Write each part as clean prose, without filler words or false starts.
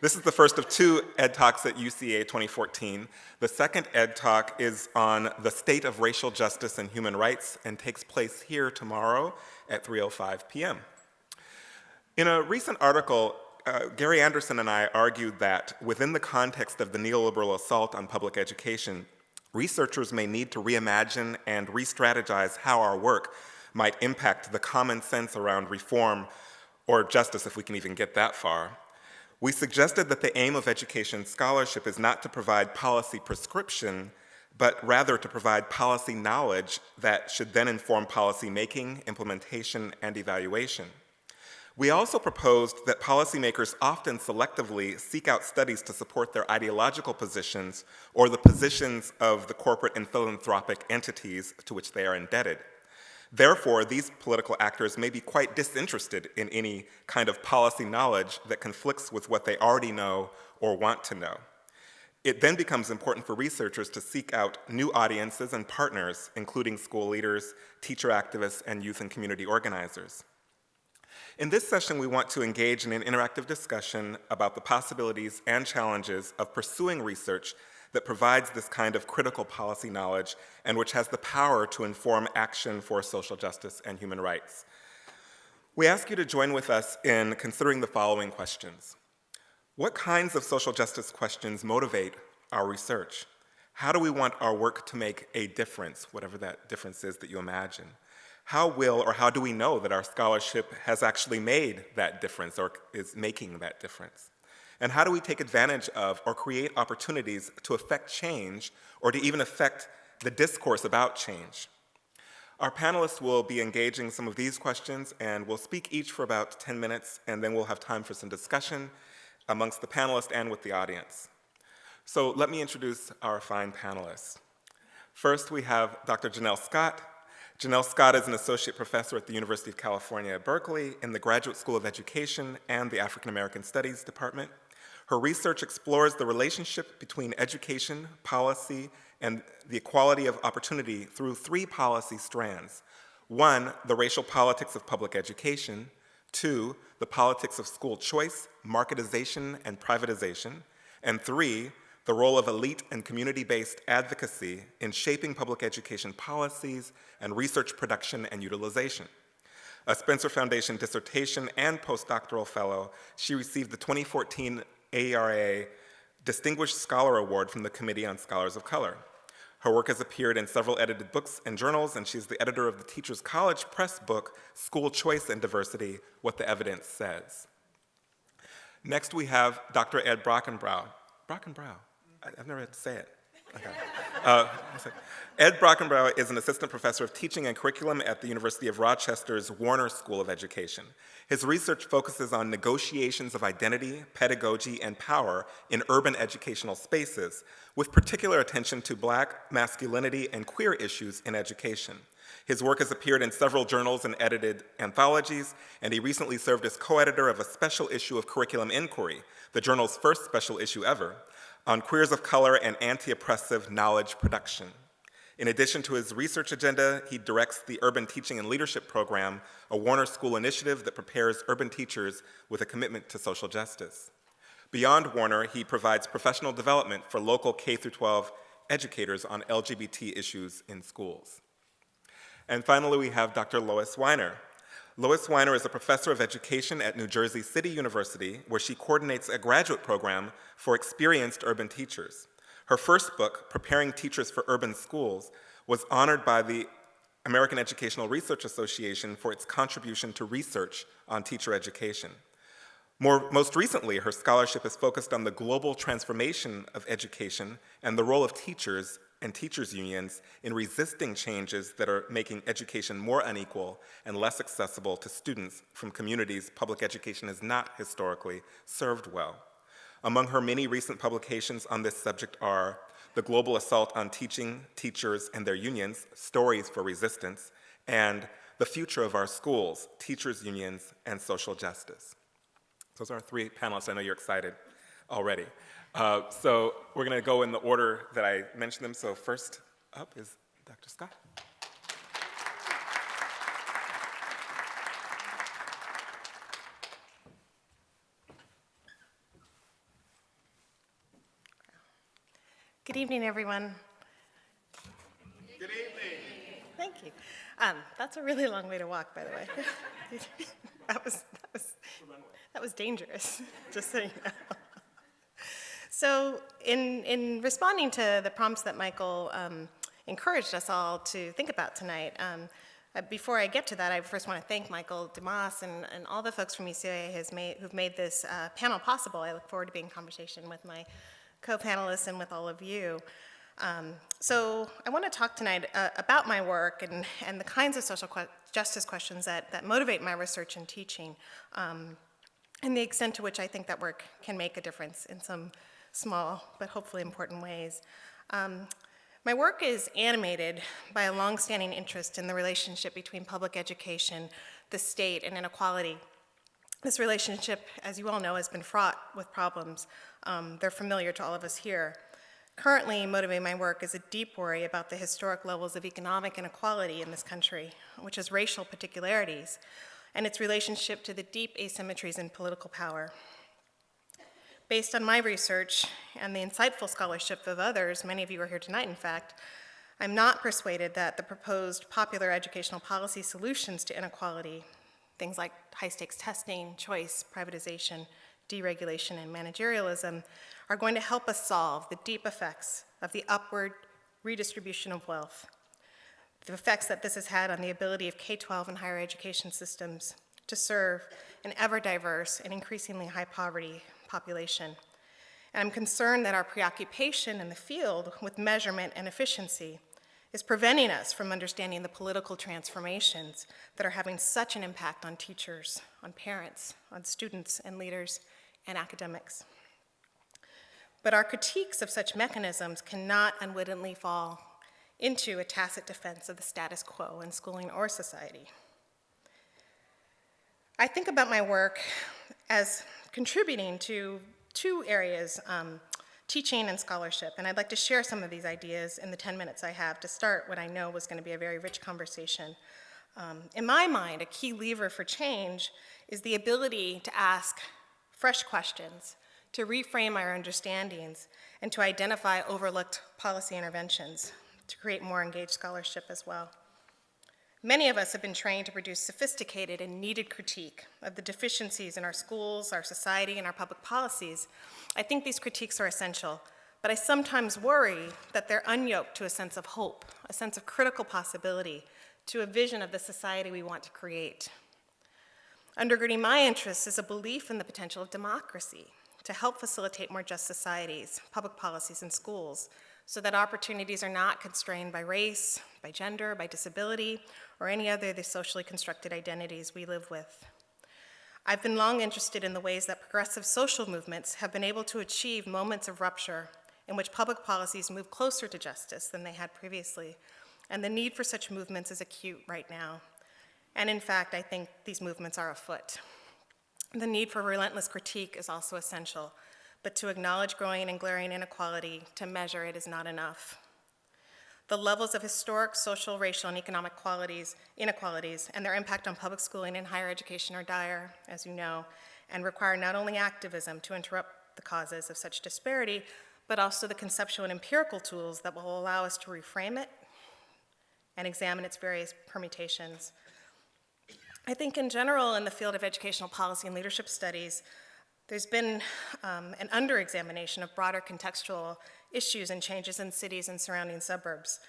This is the first of two Ed Talks at UCA 2014. The second Ed Talk is on the state of racial justice and human rights and takes place here tomorrow at 3:05 p.m. In a recent article, Gary Anderson and I argued that within the context of the neoliberal assault on public education, researchers may need to reimagine and re-strategize how our work might impact the common sense around reform or justice, if we can even get that far. We suggested that the aim of education scholarship is not to provide policy prescription, but rather to provide policy knowledge that should then inform policy making, implementation, and evaluation. We also proposed that policymakers often selectively seek out studies to support their ideological positions or the positions of the corporate and philanthropic entities to which they are indebted. Therefore, these political actors may be quite disinterested in any kind of policy knowledge that conflicts with what they already know or want to know. It then becomes important for researchers to seek out new audiences and partners, including school leaders, teacher activists, and youth and community organizers. In this session, we want to engage in an interactive discussion about the possibilities and challenges of pursuing research that provides this kind of critical policy knowledge and which has the power to inform action for social justice and human rights. We ask you to join with us in considering the following questions. What kinds of social justice questions motivate our research? How do we want our work to make a difference, whatever that difference is that you imagine? How will or how do we know that our scholarship has actually made that difference or is making that difference? And how do we take advantage of or create opportunities to affect change or to even affect the discourse about change? Our panelists will be engaging some of these questions and will speak each for about 10 minutes, and then we'll have time for some discussion amongst the panelists and with the audience. So let me introduce our fine panelists. First, we have Dr. Janelle Scott. Janelle Scott is an associate professor at the University of California at Berkeley in the Graduate School of Education and the African American Studies Department. Her research explores the relationship between education, policy, and the equality of opportunity through three policy strands. One, the racial politics of public education. Two, the politics of school choice, marketization, and privatization. And three, the role of elite and community-based advocacy in shaping public education policies and research production and utilization. A Spencer Foundation dissertation and postdoctoral fellow, she received the 2014 AERA Distinguished Scholar Award from the Committee on Scholars of Color. Her work has appeared in several edited books and journals, and she's the editor of the Teachers College Press book, School Choice and Diversity, What the Evidence Says. Next, we have Dr. Ed Brockenbrough. Brockenbrough. I've never had to say it. Okay. Ed Brockenbrough is an assistant professor of teaching and curriculum at the University of Rochester's Warner School of Education. His research focuses on negotiations of identity, pedagogy, and power in urban educational spaces, with particular attention to Black masculinity and queer issues in education. His work has appeared in several journals and edited anthologies, and he recently served as co-editor of a special issue of Curriculum Inquiry, the journal's first special issue ever, on queers of color and anti-oppressive knowledge production. In addition to his research agenda, he directs the Urban Teaching and Leadership Program, a Warner School initiative that prepares urban teachers with a commitment to social justice. Beyond Warner, he provides professional development for local K-12 educators on LGBT issues in schools. And finally, we have Dr. Lois Weiner. Lois Weiner is a professor of education at New Jersey City University, where she coordinates a graduate program for experienced urban teachers. Her first book, Preparing Teachers for Urban Schools, was honored by the American Educational Research Association for its contribution to research on teacher education. Most recently, her scholarship is focused on the global transformation of education and the role of teachers and teachers' unions in resisting changes that are making education more unequal and less accessible to students from communities public education has not historically served well. Among her many recent publications on this subject are The Global Assault on Teaching, Teachers, and Their Unions, Stories for Resistance, and The Future of Our Schools, Teachers' Unions, and Social Justice. Those are our three panelists. I know you're excited already. So we're going to go in the order that I mentioned them. So first up is Dr. Scott. Good evening, everyone. Good evening. Thank you. That's a really long way to walk, by the way. that was dangerous, just so you know. So in responding to the prompts that Michael encouraged us all to think about tonight, before I get to that, I first want to thank Michael Dumas and all the folks from UCA who've made this panel possible. I look forward to being in conversation with my co-panelists and with all of you. So I want to talk tonight about my work and the kinds of social justice questions that motivate my research and teaching, and the extent to which I think that work can make a difference in some small but hopefully important ways. My work is animated by a longstanding interest in the relationship between public education, the state, and inequality. This relationship, as you all know, has been fraught with problems. They're familiar to all of us here. Currently, motivating my work is a deep worry about the historic levels of economic inequality in this country, which has racial particularities, and its relationship to the deep asymmetries in political power. Based on my research and the insightful scholarship of others, many of you are here tonight, in fact, I'm not persuaded that the proposed popular educational policy solutions to inequality, things like high-stakes testing, choice, privatization, deregulation, and managerialism, are going to help us solve the deep effects of the upward redistribution of wealth, the effects that this has had on the ability of K-12 and higher education systems to serve an ever-diverse and increasingly high-poverty population. And I'm concerned that our preoccupation in the field with measurement and efficiency is preventing us from understanding the political transformations that are having such an impact on teachers, on parents, on students and leaders and academics. But our critiques of such mechanisms cannot unwittingly fall into a tacit defense of the status quo in schooling or society. I think about my work as contributing to two areas, teaching and scholarship, and I'd like to share some of these ideas in the 10 minutes I have to start what I know was going to be a very rich conversation. In my mind, a key lever for change is the ability to ask fresh questions, to reframe our understandings, and to identify overlooked policy interventions, to create more engaged scholarship as well. Many of us have been trained to produce sophisticated and needed critique of the deficiencies in our schools, our society, and our public policies. I think these critiques are essential, but I sometimes worry that they're unyoked to a sense of hope, a sense of critical possibility, to a vision of the society we want to create. Undergirding my interests is a belief in the potential of democracy to help facilitate more just societies, public policies, and schools, so that opportunities are not constrained by race, by gender, by disability, or any other of the socially constructed identities we live with. I've been long interested in the ways that progressive social movements have been able to achieve moments of rupture in which public policies move closer to justice than they had previously, and the need for such movements is acute right now. And in fact, I think these movements are afoot. The need for relentless critique is also essential, but to acknowledge growing and glaring inequality, to measure it is not enough. The levels of historic social, racial, and economic inequalities and their impact on public schooling and higher education are dire, as you know, and require not only activism to interrupt the causes of such disparity, but also the conceptual and empirical tools that will allow us to reframe it and examine its various permutations. I think in general, in the field of educational policy and leadership studies, there's been an under-examination of broader contextual issues and changes in cities and surrounding suburbs.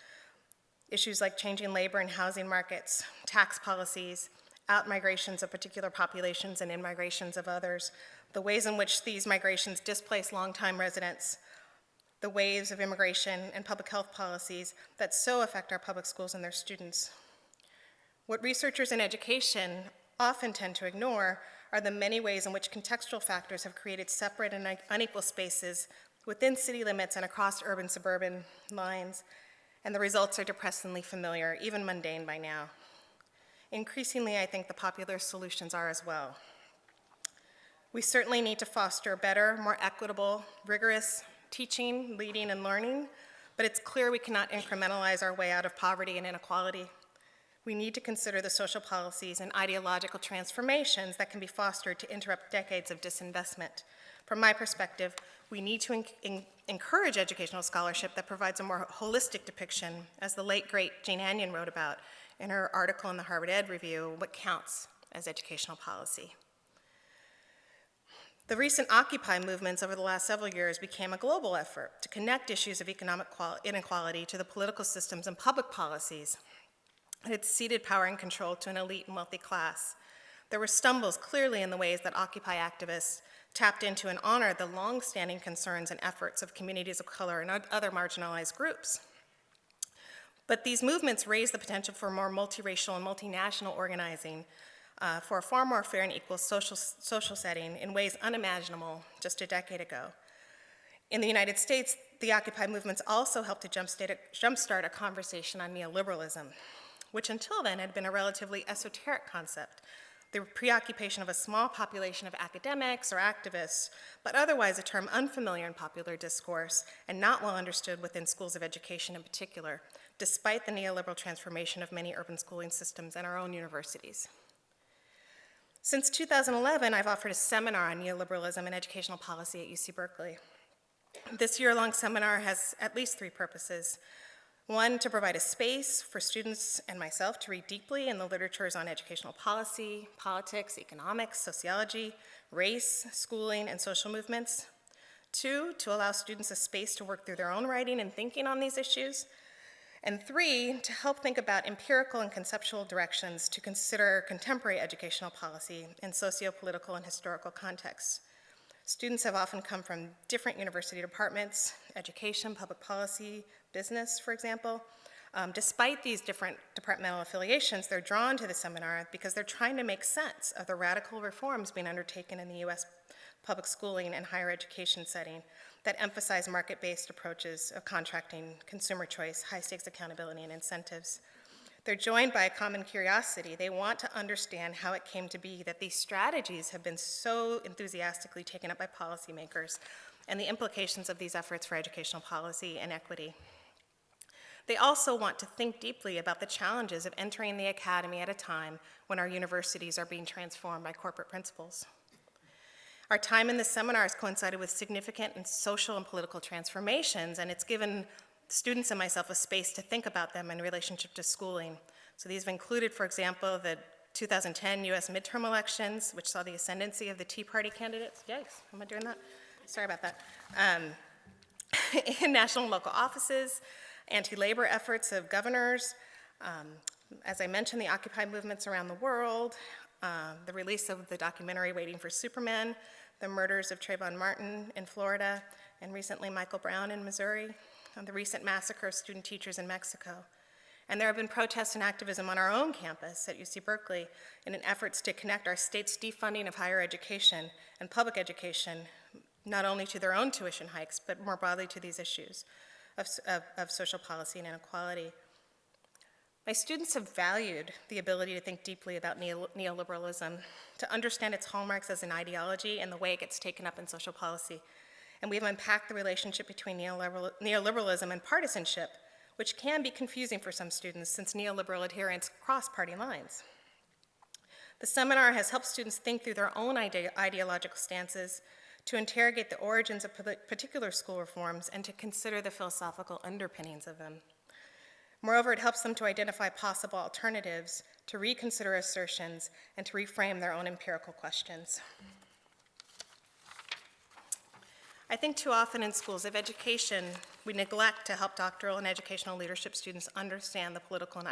Issues like changing labor and housing markets, tax policies, out-migrations of particular populations and in-migrations of others, the ways in which these migrations displace long-time residents, the waves of immigration and public health policies that so affect our public schools and their students. What researchers in education often tend to ignore are the many ways in which contextual factors have created separate and unequal spaces within city limits and across urban-suburban lines, and the results are depressingly familiar, even mundane by now. Increasingly, I think the popular solutions are as well. We certainly need to foster better, more equitable, rigorous teaching, leading, and learning, but it's clear we cannot incrementalize our way out of poverty and inequality. We need to consider the social policies and ideological transformations that can be fostered to interrupt decades of disinvestment. From my perspective, we need to encourage educational scholarship that provides a more holistic depiction, as the late, great Jane Anion wrote about in her article in the Harvard Ed Review, What Counts as Educational Policy. The recent Occupy movements over the last several years became a global effort to connect issues of economic inequality to the political systems and public policies. It ceded power and control to an elite and wealthy class. There were stumbles clearly in the ways that Occupy activists tapped into and honored the long-standing concerns and efforts of communities of color and other marginalized groups. But these movements raised the potential for more multiracial and multinational organizing for a far more fair and equal social setting in ways unimaginable just a decade ago. In the United States, the Occupy movements also helped to jumpstart a conversation on neoliberalism, which until then had been a relatively esoteric concept, the preoccupation of a small population of academics or activists, but otherwise a term unfamiliar in popular discourse and not well understood within schools of education in particular, despite the neoliberal transformation of many urban schooling systems and our own universities. Since 2011, I've offered a seminar on neoliberalism and educational policy at UC Berkeley. This year-long seminar has at least three purposes. One, to provide a space for students and myself to read deeply in the literatures on educational policy, politics, economics, sociology, race, schooling, and social movements. Two, to allow students a space to work through their own writing and thinking on these issues. And three, to help think about empirical and conceptual directions to consider contemporary educational policy in socio-political and historical contexts. Students have often come from different university departments, education, public policy, business, for example. Despite these different departmental affiliations, they're drawn to the seminar because they're trying to make sense of the radical reforms being undertaken in the US public schooling and higher education setting that emphasize market-based approaches of contracting, consumer choice, high-stakes accountability, and incentives. They're joined by a common curiosity. They want to understand how it came to be that these strategies have been so enthusiastically taken up by policymakers and the implications of these efforts for educational policy and equity. They also want to think deeply about the challenges of entering the academy at a time when our universities are being transformed by corporate principles. Our time in this seminar has coincided with significant and social and political transformations, and it's given students and myself a space to think about them in relationship to schooling. So these have included, for example, the 2010 US midterm elections, which saw the ascendancy of the Tea Party candidates. Yikes, am I doing that? Sorry about that. In national and local offices, anti-labor efforts of governors, as I mentioned, the Occupy movements around the world, the release of the documentary Waiting for Superman, the murders of Trayvon Martin in Florida, and recently Michael Brown in Missouri, and the recent massacre of student teachers in Mexico. And there have been protests and activism on our own campus at UC Berkeley in an efforts to connect our state's defunding of higher education and public education, not only to their own tuition hikes, but more broadly to these issues of social policy and inequality. My students have valued the ability to think deeply about neoliberalism, to understand its hallmarks as an ideology and the way it gets taken up in social policy. And we've unpacked the relationship between neoliberalism and partisanship, which can be confusing for some students since neoliberal adherents cross party lines. The seminar has helped students think through their own ideological stances, to interrogate the origins of particular school reforms, and to consider the philosophical underpinnings of them. Moreover, it helps them to identify possible alternatives, to reconsider assertions, and to reframe their own empirical questions. I think too often in schools of education, we neglect to help doctoral and educational leadership students understand the political and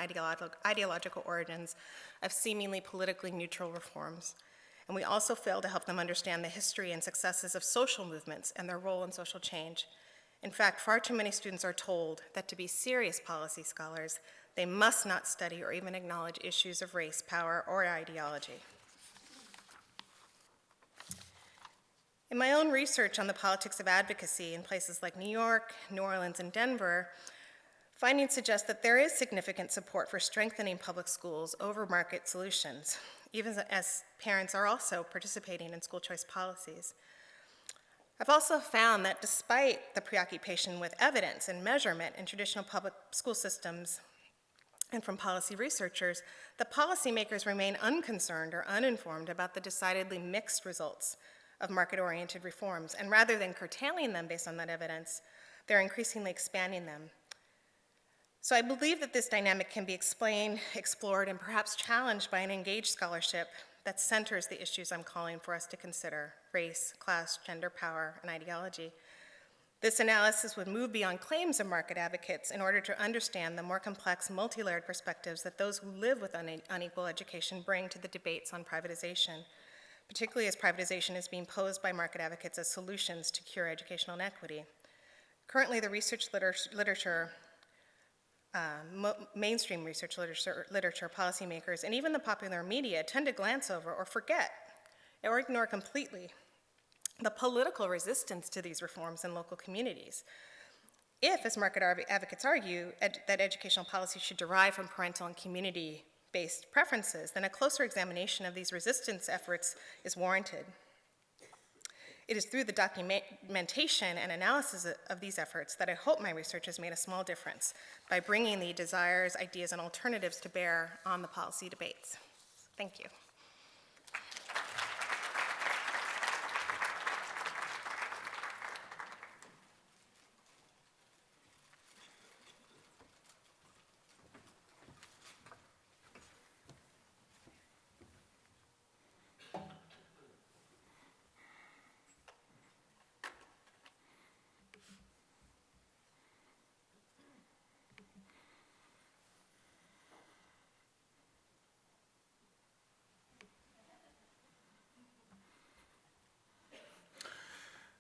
ideological origins of seemingly politically neutral reforms. And we also fail to help them understand the history and successes of social movements and their role in social change. In fact, far too many students are told that to be serious policy scholars, they must not study or even acknowledge issues of race, power, or ideology. In my own research on the politics of advocacy in places like New York, New Orleans, and Denver, findings suggest that there is significant support for strengthening public schools over market solutions, even as parents are also participating in school choice policies. I've also found that despite the preoccupation with evidence and measurement in traditional public school systems, and from policy researchers that policymakers remain unconcerned or uninformed about the decidedly mixed results of market-oriented reforms, and rather than curtailing them based on that evidence, they're increasingly expanding them. So I believe that this dynamic can be explained, explored, and perhaps challenged by an engaged scholarship that centers the issues I'm calling for us to consider: race, class, gender, power, and ideology. This analysis would move beyond claims of market advocates in order to understand the more complex, multi-layered perspectives that those who live with unequal education bring to the debates on privatization, particularly as privatization is being posed by market advocates as solutions to cure educational inequity. Currently, the research literature, mainstream research literature, policymakers, and even the popular media tend to glance over or forget or ignore completely the political resistance to these reforms in local communities. If, as market advocates argue, that educational policy should derive from parental and community-based preferences, then a closer examination of these resistance efforts is warranted. It is through the documentation and analysis of these efforts that I hope my research has made a small difference by bringing the desires, ideas, and alternatives to bear on the policy debates. Thank you.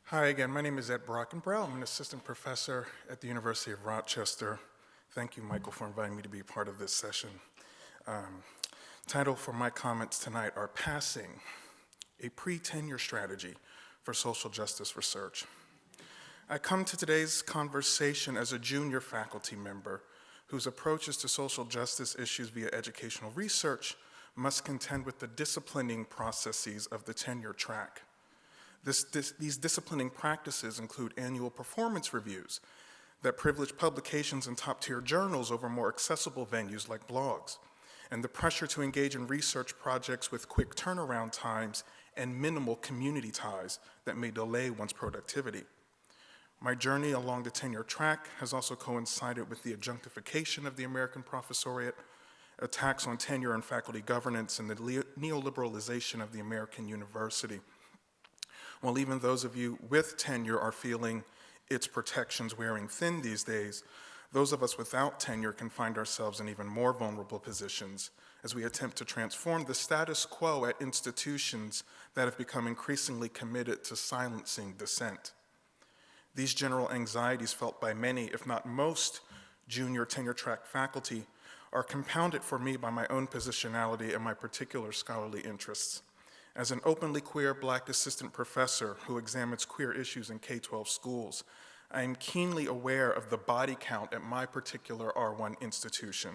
Hi again, my name is Ed Brockenbrough. I'm an assistant professor at the University of Rochester. Thank you, Michael, for inviting me to be a part of this session. Title for my comments tonight are Passing, a Pre-Tenure Strategy for Social Justice Research. I come to today's conversation as a junior faculty member whose approaches to social justice issues via educational research must contend with the disciplining processes of the tenure track. These disciplining practices include annual performance reviews that privilege publications in top-tier journals over more accessible venues like blogs, and the pressure to engage in research projects with quick turnaround times and minimal community ties that may delay one's productivity. My journey along the tenure track has also coincided with the adjunctification of the American professoriate, attacks on tenure and faculty governance, and the neoliberalization of the American university. While even those of you with tenure are feeling its protections wearing thin these days, those of us without tenure can find ourselves in even more vulnerable positions as we attempt to transform the status quo at institutions that have become increasingly committed to silencing dissent. These general anxieties felt by many, if not most, junior tenure track faculty are compounded for me by my own positionality and my particular scholarly interests. As an openly queer Black assistant professor who examines queer issues in K-12 schools, I am keenly aware of the body count at my particular R1 institution,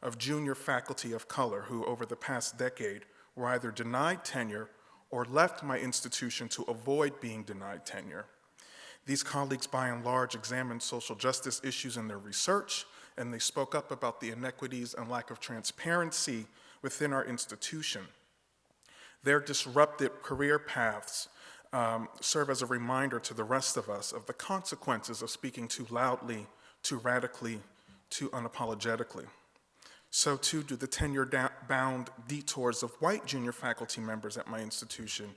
of junior faculty of color who over the past decade were either denied tenure or left my institution to avoid being denied tenure. These colleagues by and large examined social justice issues in their research, and they spoke up about the inequities and lack of transparency within our institution. Their disrupted career paths serve as a reminder to the rest of us of the consequences of speaking too loudly, too radically, too unapologetically. So too do the tenure-bound detours of white junior faculty members at my institution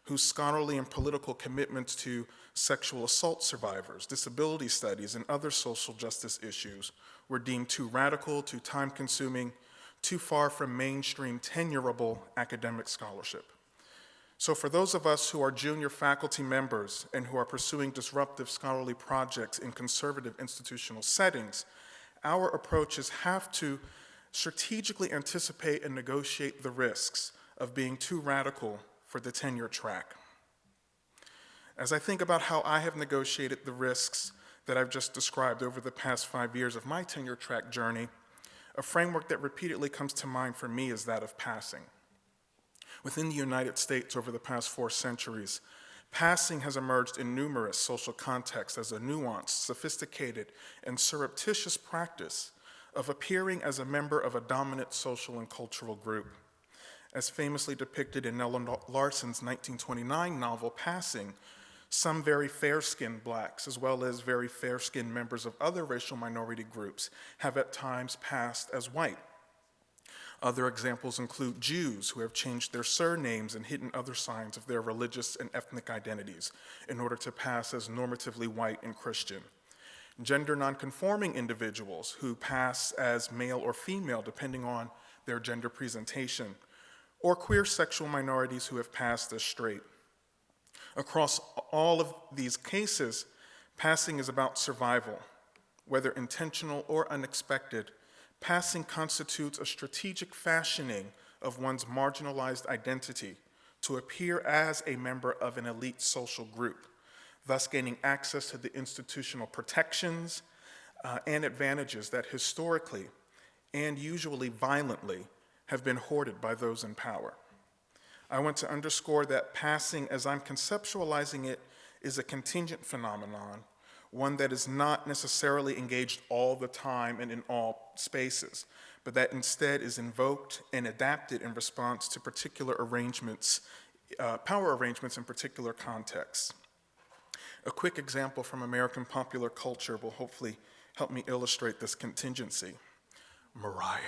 whose scholarly and political commitments to sexual assault survivors, disability studies, and other social justice issues were deemed too radical, too time-consuming, too far from mainstream tenurable academic scholarship. So for those of us who are junior faculty members and who are pursuing disruptive scholarly projects in conservative institutional settings, our approaches have to strategically anticipate and negotiate the risks of being too radical for the tenure track. As I think about how I have negotiated the risks that I've just described over the past 5 years of my tenure track journey, a framework that repeatedly comes to mind for me is that of passing. Within the United States over the past 4 centuries, passing has emerged in numerous social contexts as a nuanced, sophisticated, and surreptitious practice of appearing as a member of a dominant social and cultural group. As famously depicted in Nella Larson's 1929 novel, Passing, some very fair-skinned blacks, as well as very fair-skinned members of other racial minority groups, have at times passed as white. Other examples include Jews who have changed their surnames and hidden other signs of their religious and ethnic identities in order to pass as normatively white and Christian. Gender nonconforming individuals who pass as male or female depending on their gender presentation, or queer sexual minorities who have passed as straight. Across all of these cases, passing is about survival. Whether intentional or unexpected, passing constitutes a strategic fashioning of one's marginalized identity to appear as a member of an elite social group, thus gaining access to the institutional protections and advantages that historically and usually violently have been hoarded by those in power. I want to underscore that passing, as I'm conceptualizing it, is a contingent phenomenon, one that is not necessarily engaged all the time and in all spaces, but that instead is invoked and adapted in response to particular arrangements, power arrangements in particular contexts. A quick example from American popular culture will hopefully help me illustrate this contingency. Mariah.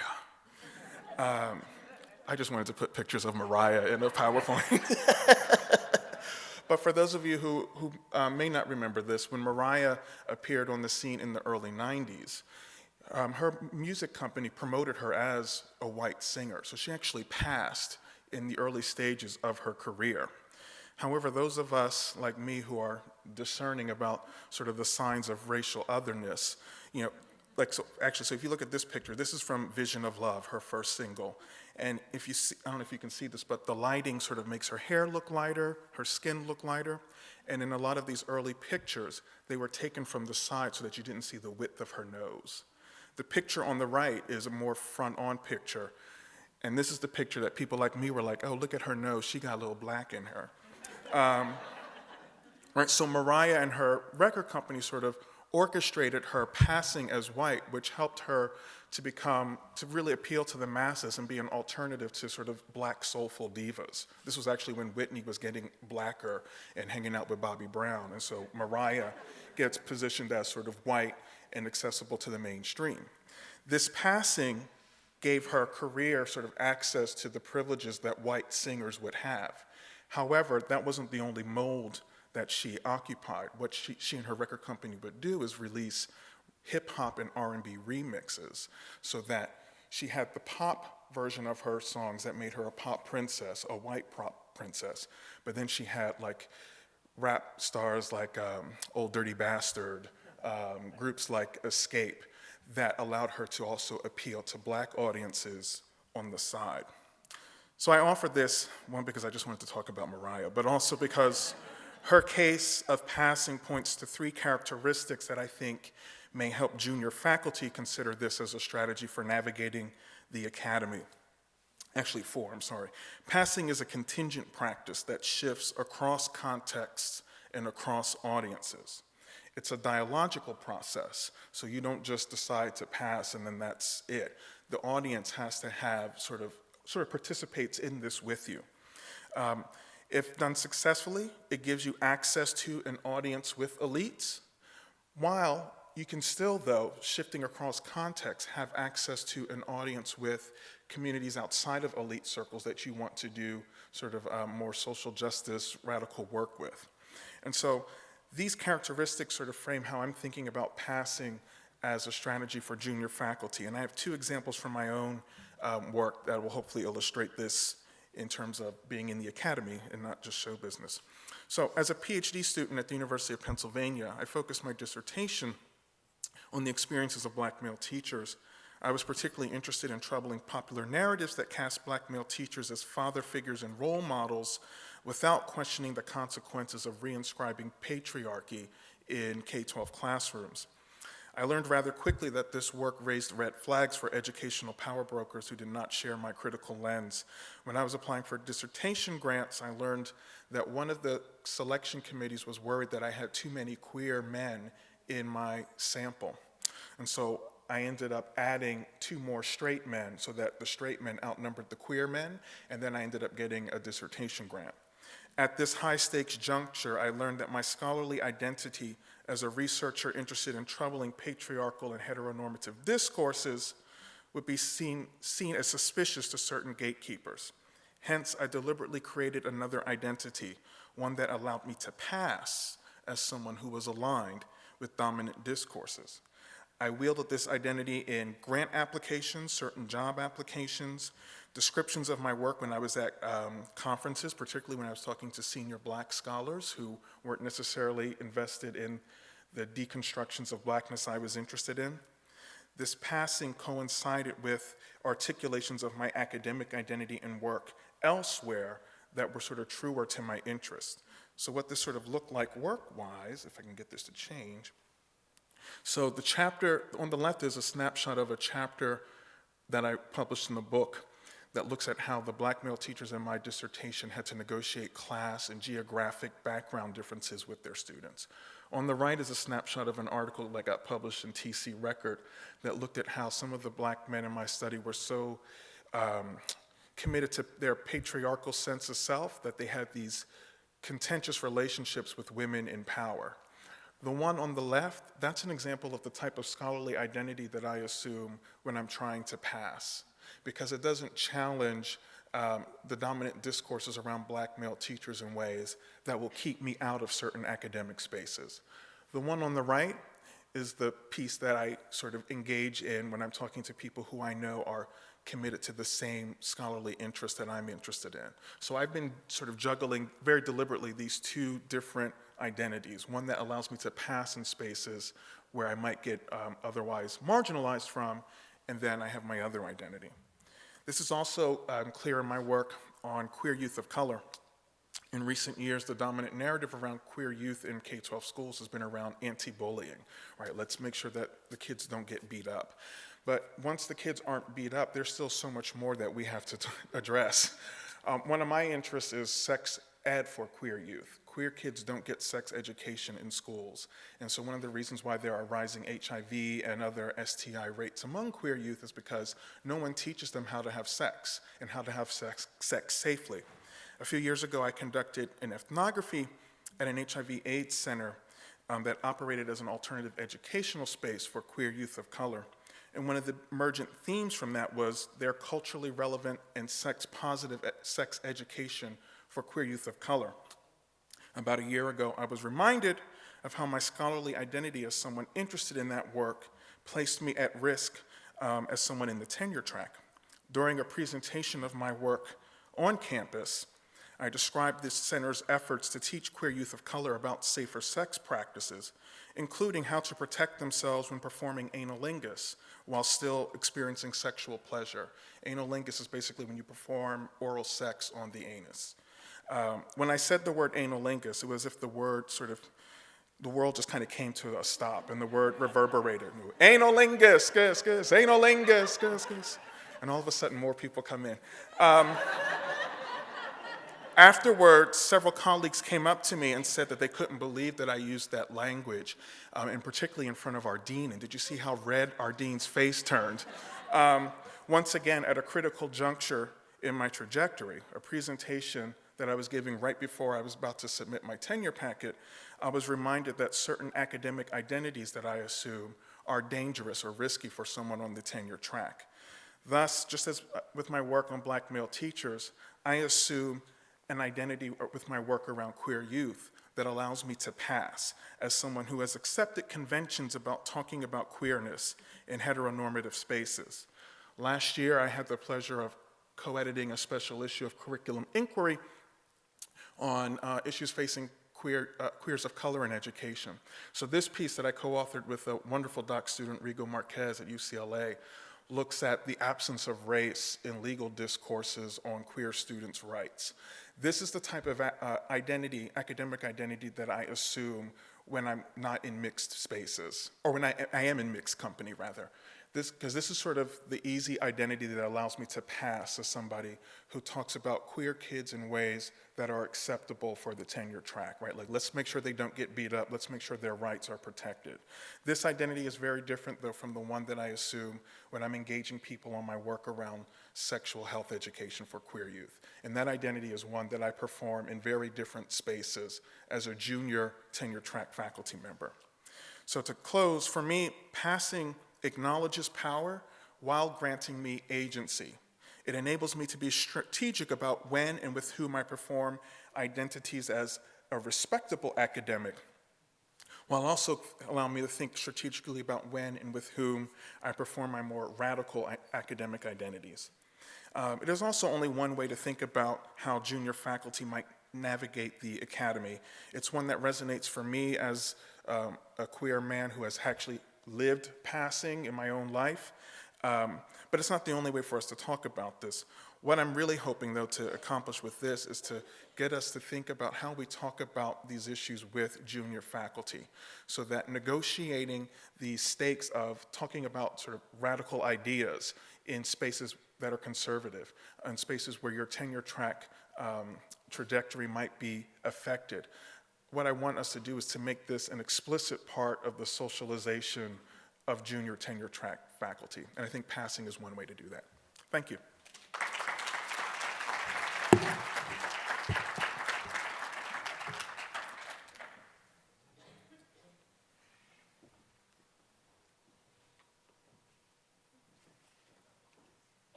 I just wanted to put pictures of Mariah in a PowerPoint. But for those of you who may not remember this, when Mariah appeared on the scene in the early 90s, her music company promoted her as a white singer. So she actually passed in the early stages of her career. However, those of us like me who are discerning about sort of the signs of racial otherness, so if you look at this picture, this is from Vision of Love, her first single. And if you see, I don't know if you can see this, but the lighting sort of makes her hair look lighter, her skin look lighter. And in a lot of these early pictures, they were taken from the side so that you didn't see the width of her nose. The picture on the right is a more front-on picture. And this is the picture that people like me were like, oh, look at her nose, she got a little black in her. Right, so Mariah and her record company sort of orchestrated her passing as white, which helped her to really appeal to the masses and be an alternative to sort of black soulful divas. This was actually when Whitney was getting blacker and hanging out with Bobby Brown, and so Mariah gets positioned as sort of white and accessible to the mainstream. This passing gave her career sort of access to the privileges that white singers would have. However, that wasn't the only mold that she occupied. What she and her record company would do is release hip-hop and R&B remixes so that she had the pop version of her songs that made her a pop princess, a white pop princess, but then she had like rap stars like Old Dirty Bastard, groups like Escape, that allowed her to also appeal to black audiences on the side. So I offered this, one, because I just wanted to talk about Mariah, but also because her case of passing points to three characteristics that I think may help junior faculty consider this as a strategy for navigating the academy. Actually, four, I'm sorry. Passing is a contingent practice that shifts across contexts and across audiences. It's a dialogical process, so you don't just decide to pass and then that's it. The audience has to have sort of participates in this with you. If done successfully, it gives you access to an audience with elites, while you can still, though, shifting across context, have access to an audience with communities outside of elite circles that you want to do sort of more social justice, radical work with. And so these characteristics sort of frame how I'm thinking about passing as a strategy for junior faculty. And I have two examples from my own work that will hopefully illustrate this in terms of being in the academy and not just show business. So as a PhD student at the University of Pennsylvania, I focused my dissertation on the experiences of black male teachers. I was particularly interested in troubling popular narratives that cast black male teachers as father figures and role models without questioning the consequences of reinscribing patriarchy in K-12 classrooms. I learned rather quickly that this work raised red flags for educational power brokers who did not share my critical lens. When I was applying for dissertation grants, I learned that one of the selection committees was worried that I had too many queer men in my sample. And so I ended up adding 2 more straight men so that the straight men outnumbered the queer men, and then I ended up getting a dissertation grant. At this high-stakes juncture, I learned that my scholarly identity as a researcher interested in troubling patriarchal and heteronormative discourses would be seen as suspicious to certain gatekeepers. Hence, I deliberately created another identity, one that allowed me to pass as someone who was aligned with dominant discourses. I wielded this identity in grant applications, certain job applications, descriptions of my work when I was at conferences, particularly when I was talking to senior Black scholars who weren't necessarily invested in the deconstructions of Blackness I was interested in. This passing coincided with articulations of my academic identity and work elsewhere that were sort of truer to my interest. So what this sort of looked like work-wise, if I can get this to change. So the chapter on the left is a snapshot of a chapter that I published in the book that looks at how the Black male teachers in my dissertation had to negotiate class and geographic background differences with their students. On the right is a snapshot of an article that got published in TC Record that looked at how some of the Black men in my study were so committed to their patriarchal sense of self that they had these contentious relationships with women in power. The one on the left, that's an example of the type of scholarly identity that I assume when I'm trying to pass, because it doesn't challenge the dominant discourses around Black male teachers in ways that will keep me out of certain academic spaces. The one on the right is the piece that I sort of engage in when I'm talking to people who I know are committed to the same scholarly interest that I'm interested in. So I've been sort of juggling very deliberately these 2 different identities, one that allows me to pass in spaces where I might get otherwise marginalized from, and then I have my other identity. This is also clear in my work on queer youth of color. In recent years, the dominant narrative around queer youth in K-12 schools has been around anti-bullying, right? Let's make sure that the kids don't get beat up. But once the kids aren't beat up, there's still so much more that we have to address. One of my interests is sex ed for queer youth. Queer kids don't get sex education in schools. And so one of the reasons why there are rising HIV and other STI rates among queer youth is because no one teaches them how to have sex and how to have sex safely. A few years ago, I conducted an ethnography at an HIV/AIDS center that operated as an alternative educational space for queer youth of color. And one of the emergent themes from that was their culturally relevant and sex-positive sex education for queer youth of color. About a year ago, I was reminded of how my scholarly identity as someone interested in that work placed me at risk as someone in the tenure track. During a presentation of my work on campus, I described this center's efforts to teach queer youth of color about safer sex practices, including how to protect themselves when performing analingus while still experiencing sexual pleasure. Analingus is basically when you perform oral sex on the anus. When I said the word analingus, it was as if the world just kind of came to a stop and the word reverberated. Analingus, gus, gus, analingus, gus, gus. And all of a sudden more people come in. Afterwards, several colleagues came up to me and said that they couldn't believe that I used that language, and particularly in front of our dean. And did you see how red our dean's face turned? Once again, at a critical juncture in my trajectory, a presentation that I was giving right before I was about to submit my tenure packet, I was reminded that certain academic identities that I assume are dangerous or risky for someone on the tenure track. Thus, just as with my work on Black male teachers, I assume an identity with my work around queer youth that allows me to pass as someone who has accepted conventions about talking about queerness in heteronormative spaces. Last year, I had the pleasure of co-editing a special issue of Curriculum Inquiry on issues facing queers of color in education. So this piece that I co-authored with a wonderful doc student, Rigo Marquez at UCLA, looks at the absence of race in legal discourses on queer students' rights. This is the type of identity, academic identity, that I assume when I'm not in mixed spaces, or when I am in mixed company, rather. Because this is sort of the easy identity that allows me to pass as somebody who talks about queer kids in ways that are acceptable for the tenure track, right? Like, let's make sure they don't get beat up. Let's make sure their rights are protected. This identity is very different, though, from the one that I assume when I'm engaging people on my work around sexual health education for queer youth. And that identity is one that I perform in very different spaces as a junior tenure track faculty member. So to close, for me, passing acknowledges power while granting me agency. It enables me to be strategic about when and with whom I perform identities as a respectable academic, while also allowing me to think strategically about when and with whom I perform my more radical academic identities. It is also only one way to think about how junior faculty might navigate the academy. It's one that resonates for me as a queer man who has actually lived passing in my own life, but it's not the only way for us to talk about this. What I'm really hoping, though, to accomplish with this is to get us to think about how we talk about these issues with junior faculty, so that negotiating the stakes of talking about sort of radical ideas in spaces that are conservative, in spaces where your tenure track trajectory might be affected. What I want us to do is to make this an explicit part of the socialization of junior tenure track faculty. And I think passing is one way to do that. Thank you.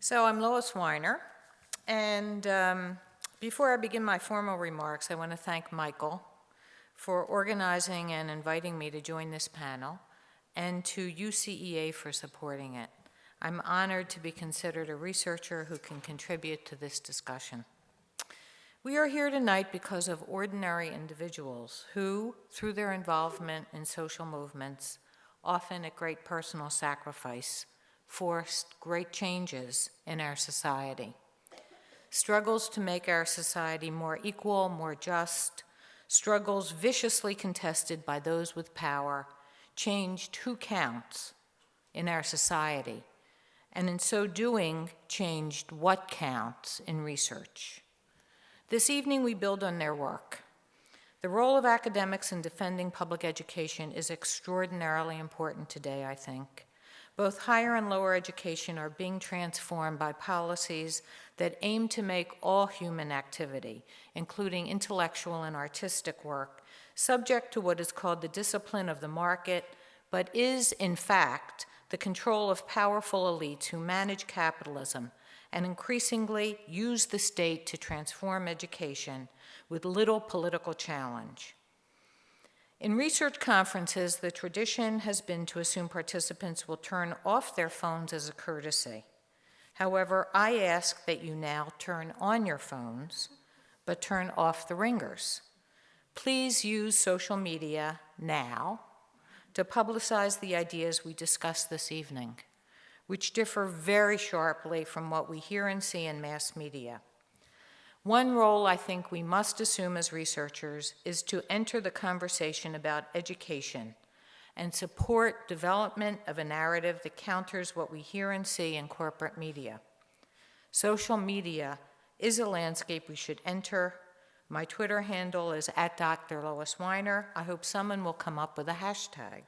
So I'm Lois Weiner, and before I begin my formal remarks, I want to thank Michael for organizing and inviting me to join this panel, and to UCEA for supporting it. I'm honored to be considered a researcher who can contribute to this discussion. We are here tonight because of ordinary individuals who, through their involvement in social movements, often at great personal sacrifice, forced great changes in our society. Struggles to make our society more equal, more just, struggles viciously contested by those with power, changed who counts in our society, and in so doing, changed what counts in research. This evening, we build on their work. The role of academics in defending public education is extraordinarily important today, I think. Both higher and lower education are being transformed by policies that aim to make all human activity, including intellectual and artistic work, subject to what is called the discipline of the market, but is, in fact, the control of powerful elites who manage capitalism and increasingly use the state to transform education with little political challenge. In research conferences, the tradition has been to assume participants will turn off their phones as a courtesy. However, I ask that you now turn on your phones, but turn off the ringers. Please use social media now to publicize the ideas we discussed this evening, which differ very sharply from what we hear and see in mass media. One role I think we must assume as researchers is to enter the conversation about education and support development of a narrative that counters what we hear and see in corporate media. Social media is a landscape we should enter. My Twitter handle is @Dr. Lois Weiner. I hope someone will come up with a hashtag.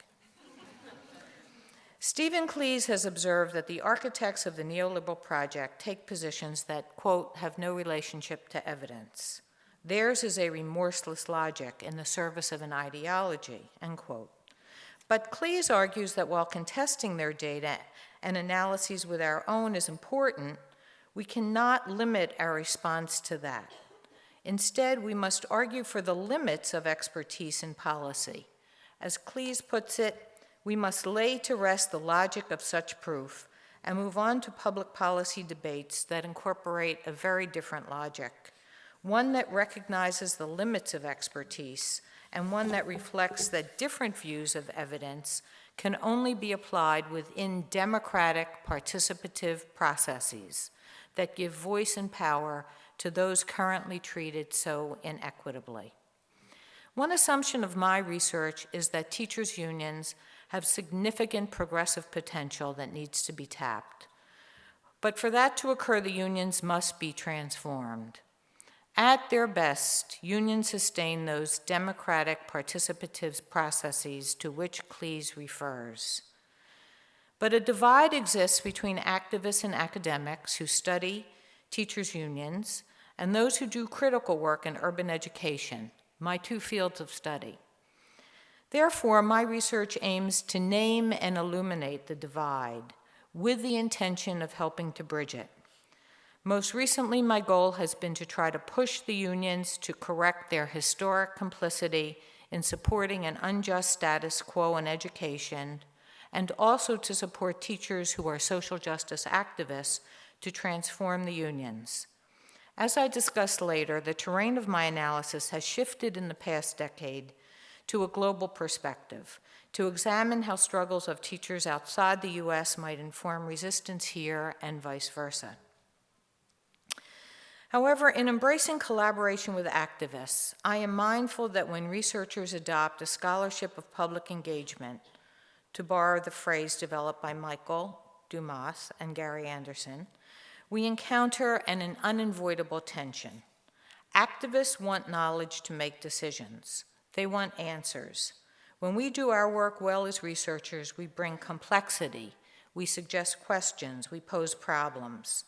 Stephen Cleese has observed that the architects of the neoliberal project take positions that, quote, have no relationship to evidence. Theirs is a remorseless logic in the service of an ideology, end quote. But Cleese argues that while contesting their data and analyses with our own is important, we cannot limit our response to that. Instead, we must argue for the limits of expertise in policy. As Cleese puts it, we must lay to rest the logic of such proof and move on to public policy debates that incorporate a very different logic, one that recognizes the limits of expertise and one that reflects that different views of evidence can only be applied within democratic participative processes, that give voice and power to those currently treated so inequitably. One assumption of my research is that teachers' unions have significant progressive potential that needs to be tapped. But for that to occur, the unions must be transformed. At their best, unions sustain those democratic participative processes to which Cleese refers. But a divide exists between activists and academics who study teachers' unions and those who do critical work in urban education, my two fields of study. Therefore, my research aims to name and illuminate the divide with the intention of helping to bridge it. Most recently, my goal has been to try to push the unions to correct their historic complicity in supporting an unjust status quo in education, and also to support teachers who are social justice activists to transform the unions. As I discuss later, the terrain of my analysis has shifted in the past decade to a global perspective, to examine how struggles of teachers outside the U.S. might inform resistance here and vice versa. However, in embracing collaboration with activists, I am mindful that when researchers adopt a scholarship of public engagement, to borrow the phrase developed by Michael Dumas and Gary Anderson, we encounter an unavoidable tension. Activists want knowledge to make decisions. They want answers. When we do our work well as researchers, we bring complexity, we suggest questions, we pose problems.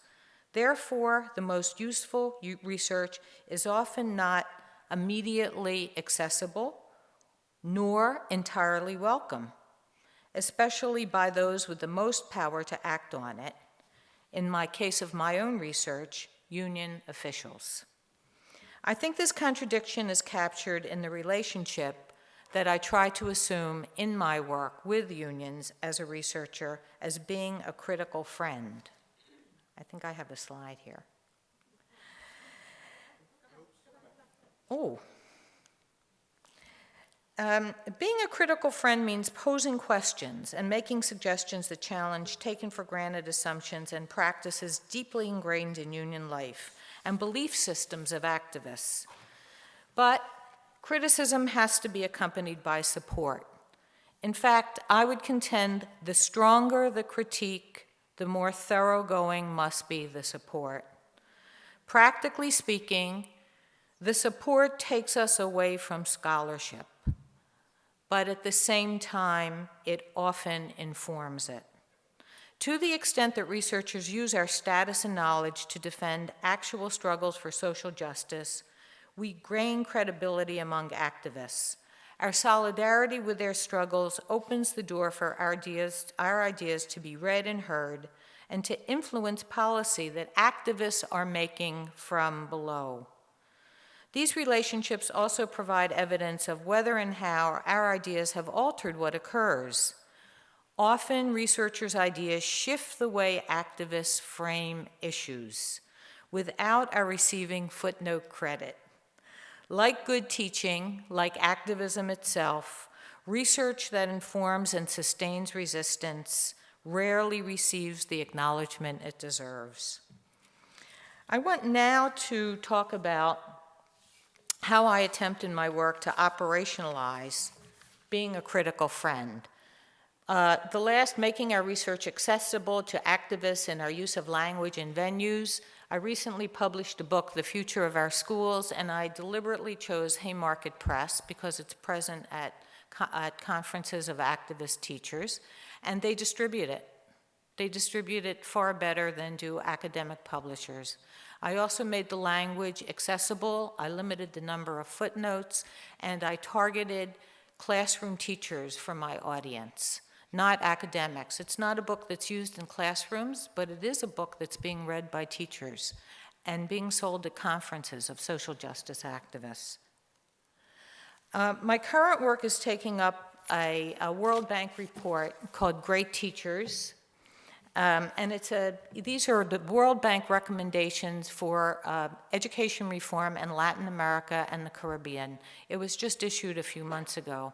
Therefore, the most useful research is often not immediately accessible, nor entirely welcome, especially by those with the most power to act on it, in my case of my own research, union officials. I think this contradiction is captured in the relationship that I try to assume in my work with unions as a researcher as being a critical friend. I think I have a slide here. Oh. Being a critical friend means posing questions and making suggestions that challenge taken for granted assumptions and practices deeply ingrained in union life and belief systems of activists. But criticism has to be accompanied by support. In fact, I would contend the stronger the critique, the more thoroughgoing must be the support. Practically speaking, the support takes us away from scholarship, but at the same time, it often informs it. To the extent that researchers use our status and knowledge to defend actual struggles for social justice, we gain credibility among activists. Our solidarity with their struggles opens the door for our ideas to be read and heard, and to influence policy that activists are making from below. These relationships also provide evidence of whether and how our ideas have altered what occurs. Often, researchers' ideas shift the way activists frame issues without our receiving footnote credit. Like good teaching, like activism itself, research that informs and sustains resistance rarely receives the acknowledgement it deserves. I want now to talk about how I attempt in my work to operationalize being a critical friend. The last, making our research accessible to activists and our use of language and venues. I recently published a book, The Future of Our Schools, and I deliberately chose Haymarket Press because it's present at conferences of activist teachers, and they distribute it. They distribute it far better than do academic publishers. I also made the language accessible. I limited the number of footnotes, and I targeted classroom teachers for my audience, not academics. It's not a book that's used in classrooms, but it is a book that's being read by teachers and being sold at conferences of social justice activists. My current work is taking up a World Bank report called Great Teachers, and these are the World Bank recommendations for education reform in Latin America and the Caribbean. It was just issued a few months ago.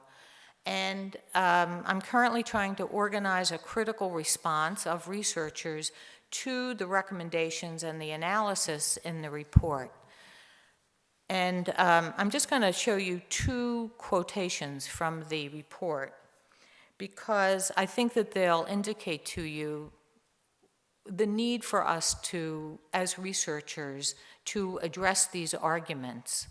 And I'm currently trying to organize a critical response of researchers to the recommendations and the analysis in the report. And I'm just going to show you two quotations from the report because I think that they'll indicate to you the need for us to, as researchers, to address these arguments.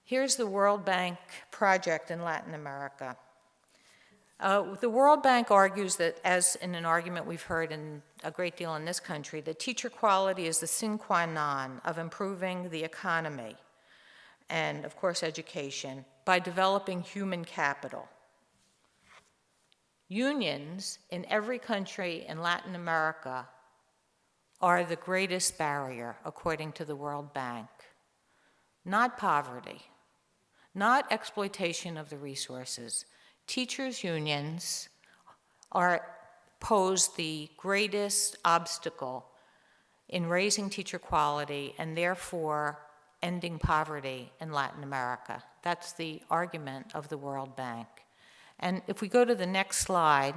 Here's the World Bank project in Latin America. The World Bank argues that, as in an argument we've heard in a great deal in this country, that teacher quality is the sine qua non of improving the economy and, of course, education by developing human capital. Unions in every country in Latin America are the greatest barrier, according to the World Bank. Not poverty, not exploitation of the resources. Teachers' unions pose the greatest obstacle in raising teacher quality and therefore ending poverty in Latin America. That's the argument of the World Bank. And if we go to the next slide,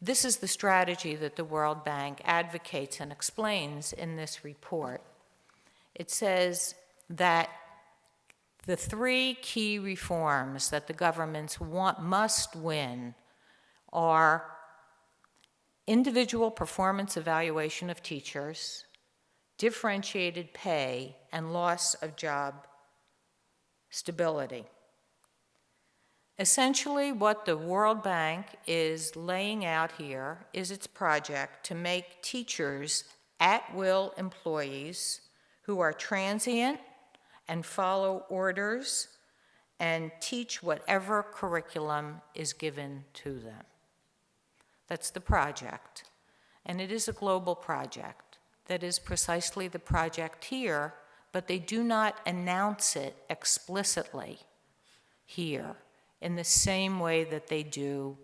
this is the strategy that the World Bank advocates and explains in this report. It says that the three key reforms that the governments must win are individual performance evaluation of teachers, differentiated pay, and loss of job stability. Essentially, what the World Bank is laying out here is its project to make teachers at-will employees who are transient and follow orders and teach whatever curriculum is given to them. That's the project. And it is a global project. That is precisely the project here, but they do not announce it explicitly here in the same way that they do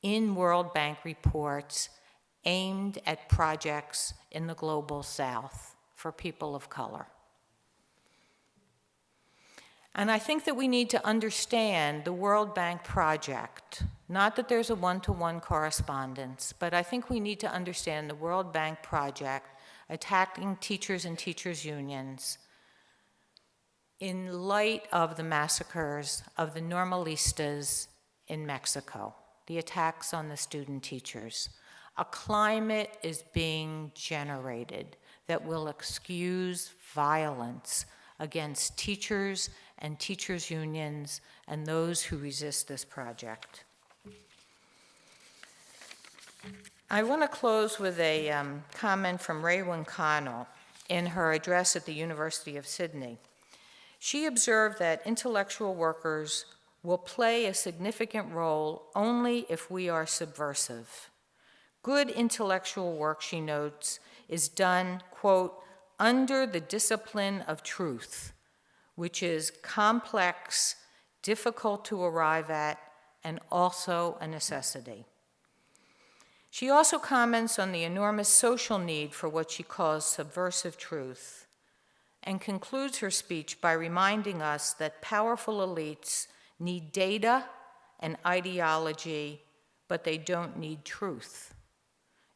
in World Bank reports aimed at projects in the global South for people of color. And I think that we need to understand the World Bank project. Not that there's a one-to-one correspondence, but I think we need to understand the World Bank project attacking teachers and teachers' unions in light of the massacres of the normalistas in Mexico, the attacks on the student teachers. A climate is being generated that will excuse violence against teachers and teachers' unions and those who resist this project. I want to close with a comment from Raewyn Connell in her address at the University of Sydney. She observed that intellectual workers will play a significant role only if we are subversive. Good intellectual work, she notes, is done, quote, under the discipline of truth, which is complex, difficult to arrive at, and also a necessity. She also comments on the enormous social need for what she calls subversive truth, and concludes her speech by reminding us that powerful elites need data and ideology, but they don't need truth.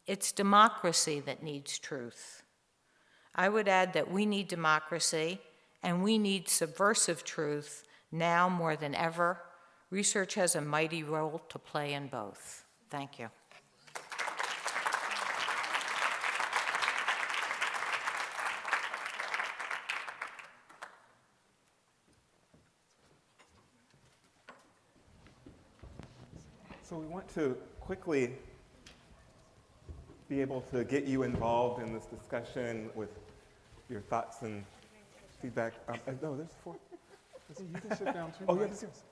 It's democracy that needs truth. I would add that we need democracy, and we need subversive truth now more than ever. Research has a mighty role to play in both. Thank you. So we want to quickly be able to get you involved in this discussion with your thoughts and feedback. No, there's 4. You can sit down too. Oh, yeah, this is yours.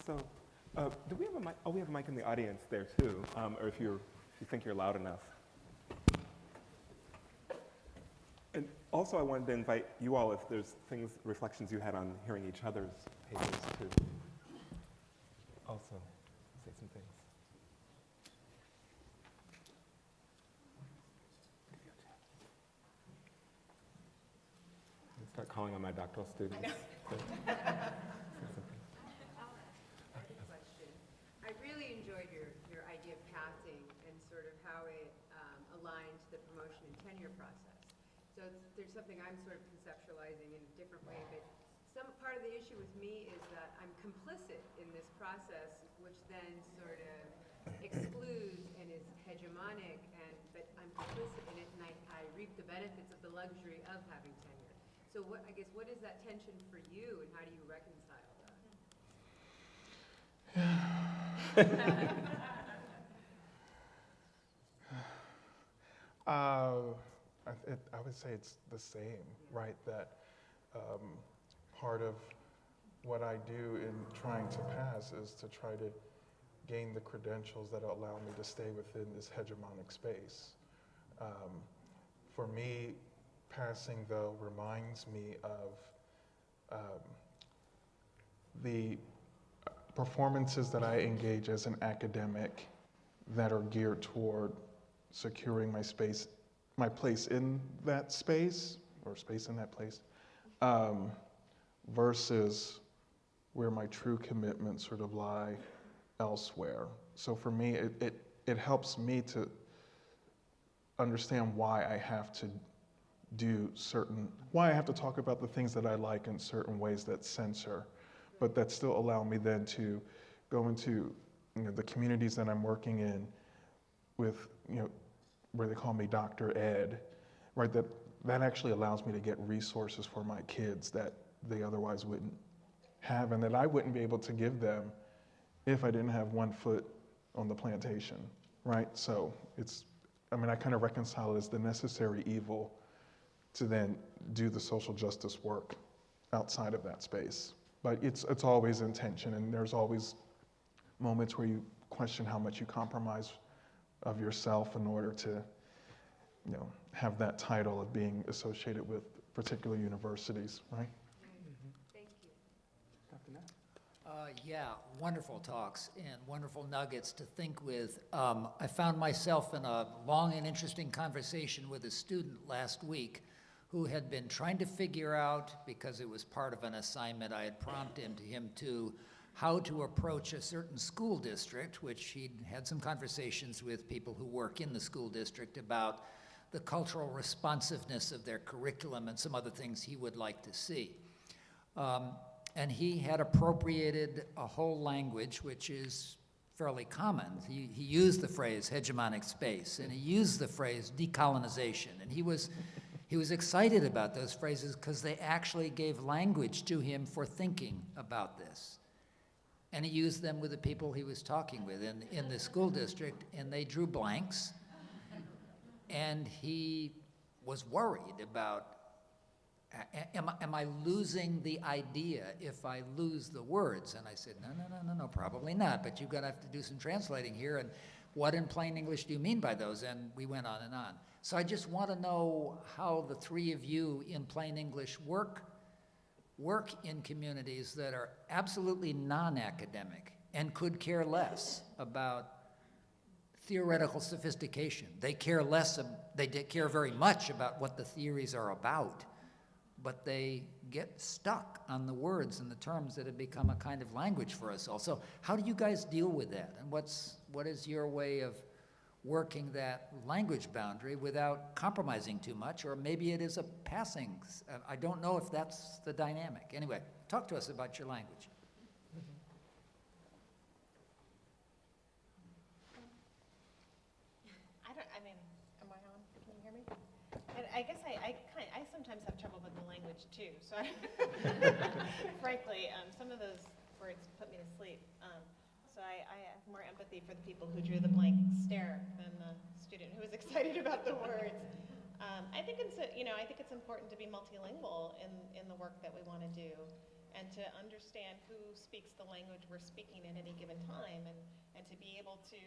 So, do we have a mic? Oh, we have a mic in the audience there too, or if you think you're loud enough. And also, I wanted to invite you all, if there's reflections you had on hearing each other's papers too. Also, say some things. Start calling on my doctoral students. aligned to the promotion and tenure process. So there's something I'm sort of conceptualizing in a different way, but some part of the issue with me is that I'm complicit in this process, which then sort of excludes and is hegemonic, but I'm complicit in it, and I reap the benefits of the luxury of having tenure. So I guess what is that tension for you, and how do you reconcile that? I would say it's the same, right? That part of what I do in trying to pass is to try to gain the credentials that allow me to stay within this hegemonic space. For me, passing, though, reminds me of the performances that I engage as an academic that are geared toward securing my place in that space, or space in that place, versus where my true commitments sort of lie elsewhere. So for me, it helps me to understand why I have to why I have to talk about the things that I like in certain ways that censor, but that still allow me then to go into, the communities that I'm working in with, where they call me Dr. Ed, right? That actually allows me to get resources for my kids that they otherwise wouldn't have, and that I wouldn't be able to give them if I didn't have one foot on the plantation, right? So I kind of reconcile it as the necessary evil to then do the social justice work outside of that space. But it's always in tension, and there's always moments where you question how much you compromise of yourself in order to, have that title of being associated with particular universities, right? Thank you. Dr. Knapp? Yeah, wonderful talks and wonderful nuggets to think with. I found myself in a long and interesting conversation with a student last week who had been trying to figure out, because it was part of an assignment I had prompted him to, how to approach a certain school district, which he'd had some conversations with people who work in the school district about the cultural responsiveness of their curriculum and some other things he would like to see. And he had appropriated a whole language which is fairly common. He used the phrase hegemonic space, and he used the phrase decolonization, and he was excited about those phrases because they actually gave language to him for thinking about this. And he used them with the people he was talking with in the school district, and they drew blanks. And he was worried about, am I losing the idea if I lose the words? And I said, no, probably not, but you're gonna have to do some translating here, and what in plain English do you mean by those? And we went on and on. So I just want to know how the three of you in plain English work in communities that are absolutely non-academic and could care less about theoretical sophistication. They care very much about what the theories are about, but they get stuck on the words and the terms that have become a kind of language for us all. So how do you guys deal with that? And what is your way of working that language boundary without compromising too much? Or maybe it is a passing. I don't know if that's the dynamic. Anyway, talk to us about your language. Am I on? Can you hear me? And I guess I sometimes have trouble with the language too. So frankly, some of those words put me to sleep. So I have more empathy for the people who drew the blank stare than the student who was excited about the words. I think it's important to be multilingual in the work that we want to do, and to understand who speaks the language we're speaking at any given time, and to be able to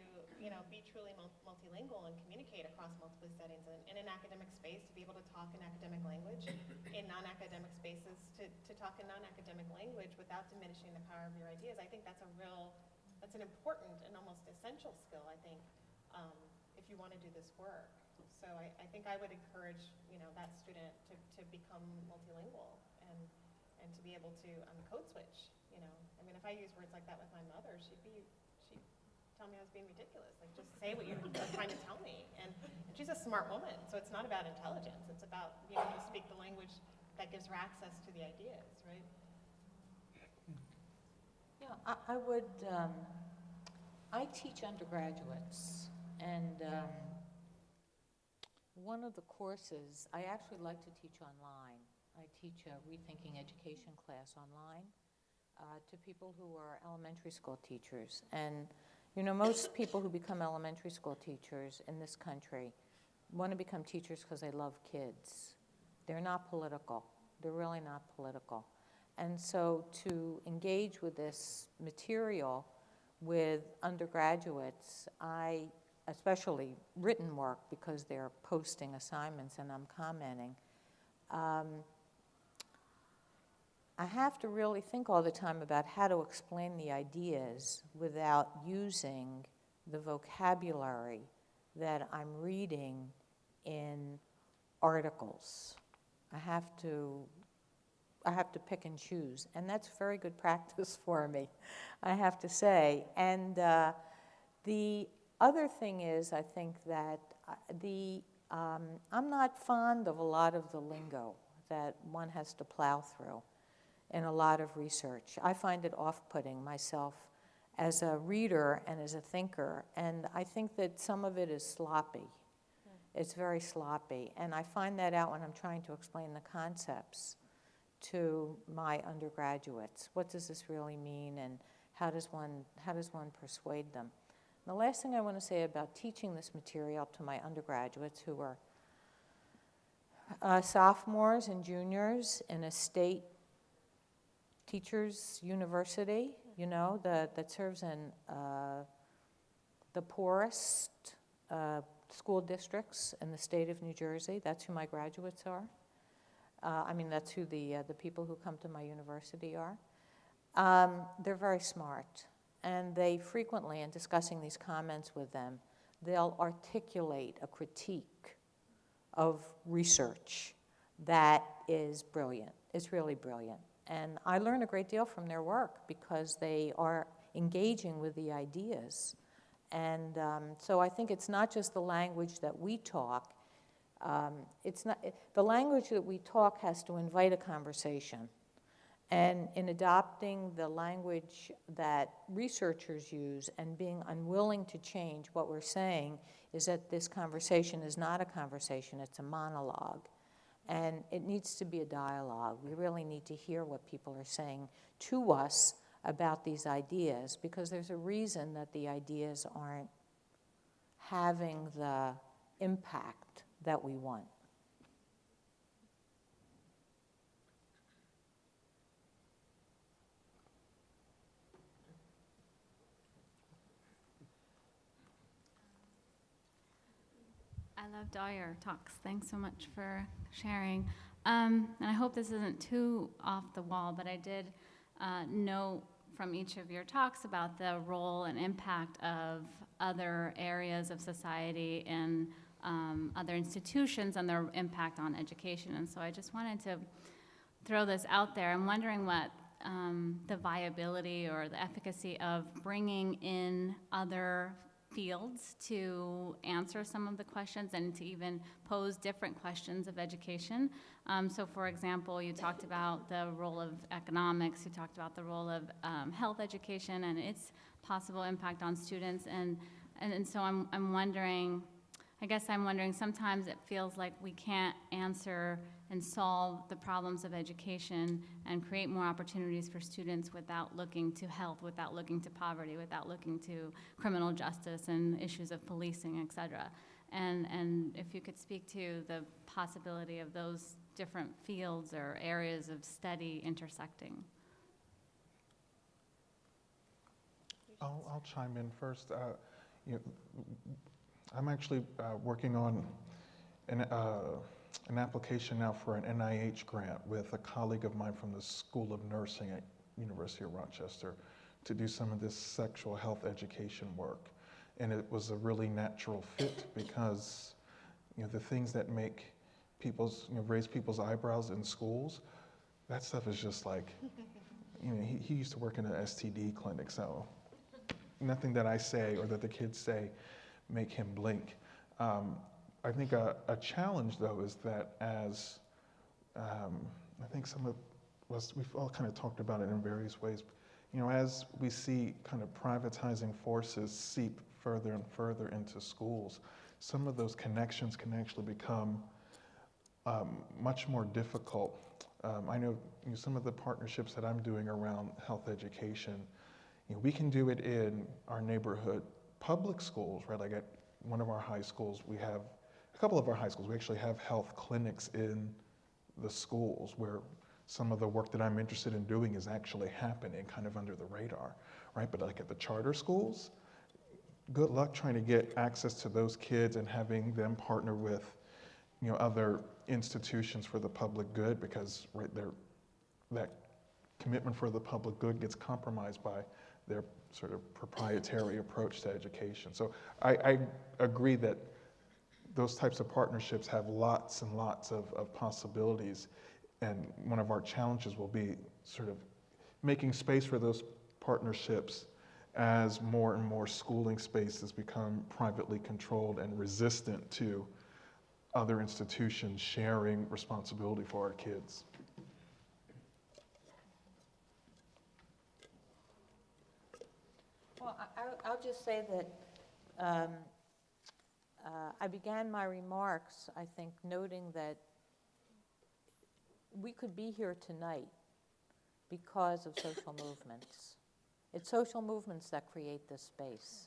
be truly multilingual and communicate across multiple settings. And in an academic space, to be able to talk in academic language, in non-academic spaces to talk in non-academic language without diminishing the power of your ideas. I think that's an important and almost essential skill, I think, if you want to do this work. So I think I would encourage, that student to become multilingual and to be able to code switch, If I use words like that with my mother, she'd tell me I was being ridiculous. Like, just say what you're trying to tell me. And she's a smart woman, so it's not about intelligence. It's about being able to speak the language that gives her access to the ideas, right? Yeah, I would, I teach undergraduates, and one of the courses, I actually like to teach online. I teach a Rethinking Education class online to people who are elementary school teachers. And, you know, most people who become elementary school teachers in this country want to become teachers because they love kids. They're not political. They're really not political. And so to engage with this material with undergraduates, especially written work because they're posting assignments and I'm commenting, I have to really think all the time about how to explain the ideas without using the vocabulary that I'm reading in articles. I have to pick and choose, and that's very good practice for me, I have to say. And the other thing is, I think that I'm not fond of a lot of the lingo that one has to plow through in a lot of research. I find it off-putting myself as a reader and as a thinker, and I think that some of it is sloppy. It's very sloppy, and I find that out when I'm trying to explain the concepts to my undergraduates. What does this really mean, and how does one persuade them? And the last thing I want to say about teaching this material to my undergraduates who are sophomores and juniors in a state teachers university, you know, that serves in the poorest school districts in the state of New Jersey. That's who my graduates are. That's who the people who come to my university are. They're very smart, and they frequently, in discussing these comments with them, they'll articulate a critique of research that is brilliant. It's really brilliant. And I learn a great deal from their work because they are engaging with the ideas. And so I think it's not just the language that we talk. The language that we talk has to invite a conversation. And in adopting the language that researchers use and being unwilling to change, what we're saying is that this conversation is not a conversation, it's a monologue. And it needs to be a dialogue. We really need to hear what people are saying to us about these ideas, because there's a reason that the ideas aren't having the impact that we want. I loved all your talks. Thanks so much for sharing. And I hope this isn't too off the wall, but I did know from each of your talks about the role and impact of other areas of society and other institutions and their impact on education. And so I just wanted to throw this out there. I'm wondering what the viability or the efficacy of bringing in other fields to answer some of the questions and to even pose different questions of education. So for example, you talked about the role of economics, you talked about the role of health education and its possible impact on students. And so I'm wondering, sometimes it feels like we can't answer and solve the problems of education and create more opportunities for students without looking to health, without looking to poverty, without looking to criminal justice and issues of policing, et cetera. And if you could speak to the possibility of those different fields or areas of study intersecting. I'll chime in first. I'm actually working on an application now for an NIH grant with a colleague of mine from the School of Nursing at University of Rochester to do some of this sexual health education work. And it was a really natural fit because, the things that make raise people's eyebrows in schools, that stuff is just like, he used to work in an STD clinic, so nothing that I say or that the kids say make him blink. I think a challenge, though, is that as I think some of us, we've all kind of talked about it in various ways. As we see kind of privatizing forces seep further and further into schools, some of those connections can actually become much more difficult. I know, some of the partnerships that I'm doing around health education, we can do it in our neighborhood public schools, right? Like at one of our high schools, we have, a couple of our high schools, we actually have health clinics in the schools where some of the work that I'm interested in doing is actually happening kind of under the radar, right? But like at the charter schools, good luck trying to get access to those kids and having them partner with, other institutions for the public good, because right there, that commitment for the public good gets compromised by their sort of proprietary approach to education. So I agree that those types of partnerships have lots and lots of possibilities, and one of our challenges will be sort of making space for those partnerships as more and more schooling spaces become privately controlled and resistant to other institutions sharing responsibility for our kids. Well, I'll just say that I began my remarks, I think, noting that we could be here tonight because of social movements. It's social movements that create this space.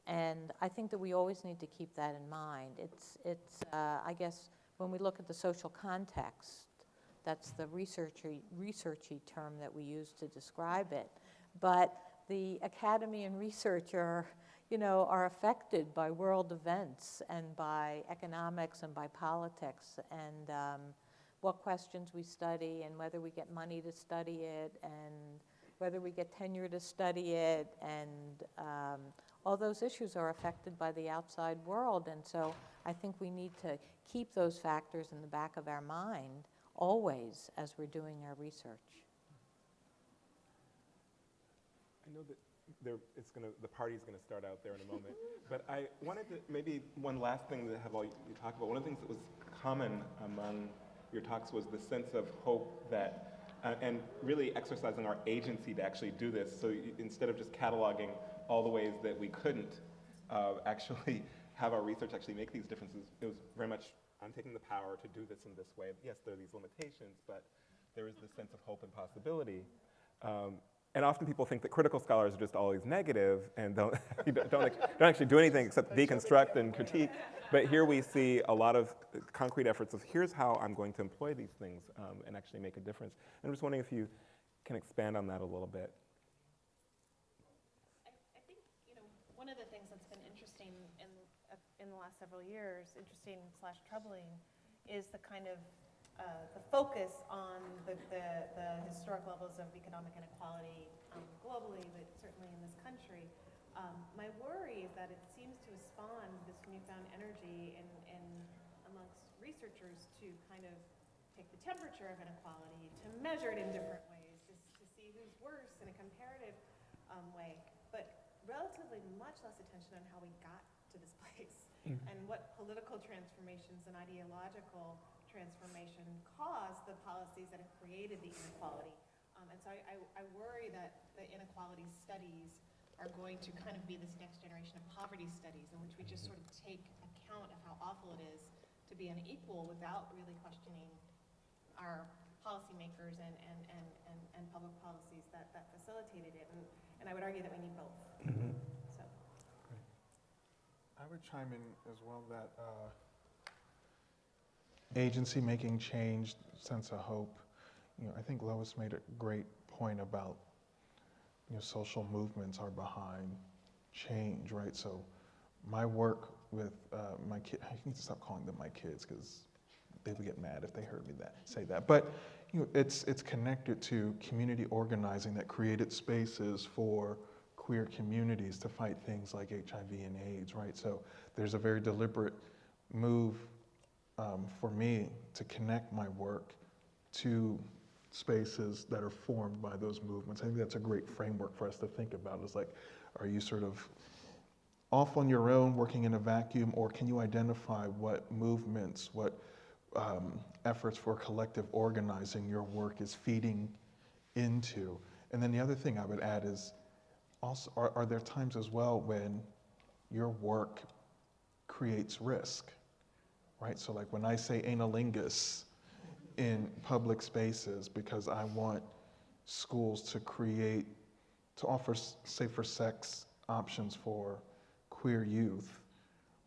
And I think that we always need to keep that in mind. I guess, when we look at the social context, that's the researchy term that we use to describe it. But the academy and research are affected by world events and by economics and by politics and what questions we study and whether we get money to study it and whether we get tenure to study it, and all those issues are affected by the outside world. And so I think we need to keep those factors in the back of our mind always as we're doing our research. I know that the party's going to start out there in a moment, but I wanted to, maybe one last thing to have all you talk about. One of the things that was common among your talks was the sense of hope that, and really exercising our agency to actually do this. So instead of just cataloging all the ways that we couldn't actually have our research actually make these differences, it was very much, I'm taking the power to do this in this way. Yes, there are these limitations, but there is this sense of hope and possibility. And often people think that critical scholars are just always negative and don't actually do anything except deconstruct and critique. But here we see a lot of concrete efforts of here's how I'm going to employ these things and actually make a difference. And I'm just wondering if you can expand on that a little bit. I think one of the things that's been interesting in the last several years, interesting/troubling, is the kind of the focus on the historic levels of economic inequality globally, but certainly in this country. My worry is that it seems to spawn this newfound energy in amongst researchers to kind of take the temperature of inequality, to measure it in different ways, to see who's worse in a comparative way, but relatively much less attention on how we got to this place and what political transformations and ideological transformation caused the policies that have created the inequality. And so I worry that the inequality studies are going to kind of be this next generation of poverty studies in which we just sort of take account of how awful it is to be unequal without really questioning our policymakers and public policies that facilitated it. And I would argue that we need both. So. I would chime in as well that agency, making change, sense of hope. I think Lois made a great point about social movements are behind change, right? So my work with my kids, I need to stop calling them my kids because they would get mad if they heard me say that. But it's connected to community organizing that created spaces for queer communities to fight things like HIV and AIDS, right? So there's a very deliberate move for me to connect my work to spaces that are formed by those movements. I think that's a great framework for us to think about. It's like, Are you sort of off on your own, working in a vacuum, or can you identify what movements, what efforts for collective organizing your work is feeding into? And then the other thing I would add is, also, are there times as well when your work creates risk, right? So like when I say analingus in public spaces because I want schools to offer safer sex options for queer youth,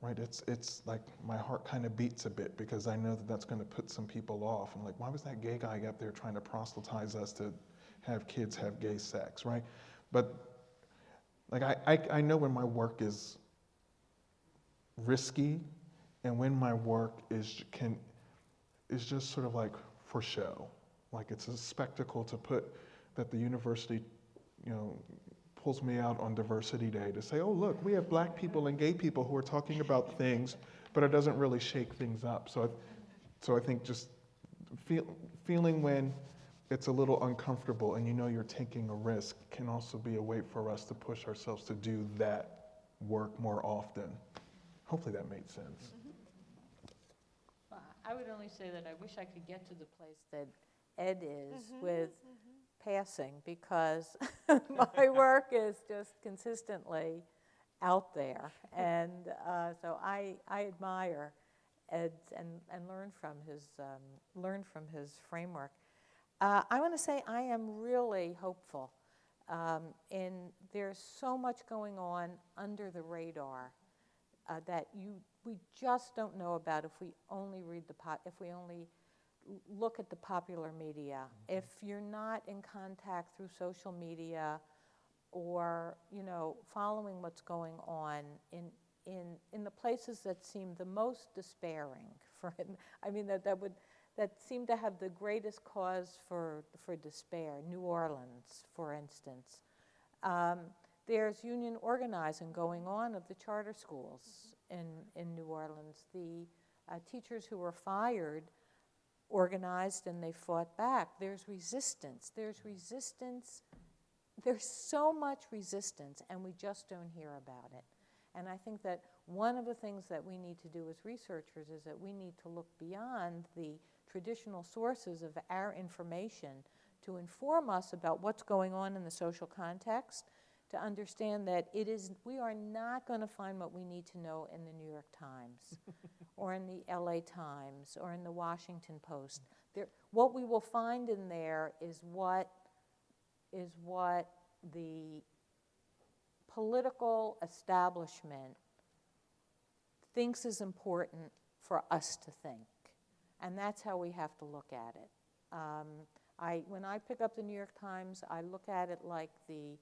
right? It's like my heart kind of beats a bit because I know that that's going to put some people off. I'm like, why was that gay guy up there trying to proselytize us to have kids have gay sex, right? But like I know when my work is risky and when my work is just sort of like for show. Like it's a spectacle to put that the university, pulls me out on Diversity Day to say, oh, look, we have black people and gay people who are talking about things, but it doesn't really shake things up. So I think just feeling when it's a little uncomfortable and you're taking a risk can also be a way for us to push ourselves to do that work more often. Hopefully that made sense. I would only say that I wish I could get to the place that Ed is with passing, because my work is just consistently out there. And so I admire Ed's and learn from his framework. I want to say I am really hopeful. There's so much going on under the radar that we just don't know about if we only if we only look at the popular media. If you're not in contact through social media or following what's going on in the places that seem the most despairing that seem to have the greatest cause for despair, New Orleans, for instance. There's union organizing going on of the charter schools in New Orleans. The teachers who were fired organized and they fought back. There's resistance. There's so much resistance, and we just don't hear about it. And I think that one of the things that we need to do as researchers is that we need to look beyond the traditional sources of our information to inform us about what's going on in the social context, to understand that we are not going to find what we need to know in the New York Times or in the LA Times or in the Washington Post. What we will find in there is what the political establishment thinks is important for us to think. And that's how we have to look at it. When I pick up the New York Times, I look at it like the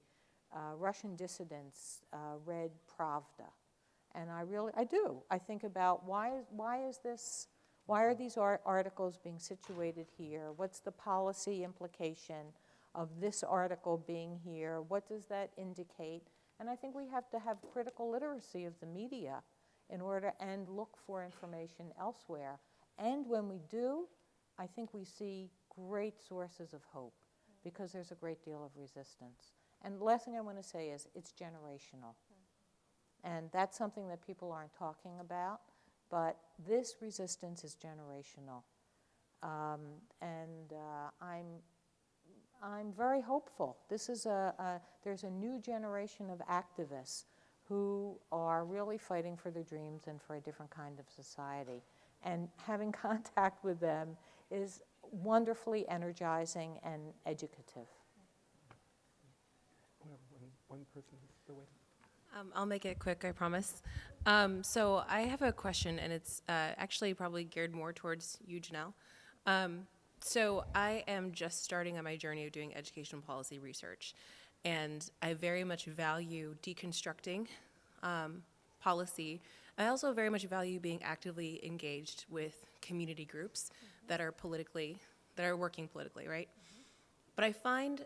Russian dissidents read Pravda. And I do. I think about why are these articles being situated here? What's the policy implication of this article being here? What does that indicate? And I think we have to have critical literacy of the media in order and look for information elsewhere. And when we do, I think we see great sources of hope because there's a great deal of resistance. And the last thing I want to say is it's generational. And that's something that people aren't talking about, but this resistance is generational. I'm very hopeful. There's a new generation of activists who are really fighting for their dreams and for a different kind of society. And having contact with them is wonderfully energizing and educative. One person is still waiting. I'll make it quick, I promise. So I have a question, and it's actually probably geared more towards you, Janelle. So I am just starting on my journey of doing educational policy research, and I very much value deconstructing policy. I also very much value being actively engaged with community groups that are working politically, right? But I find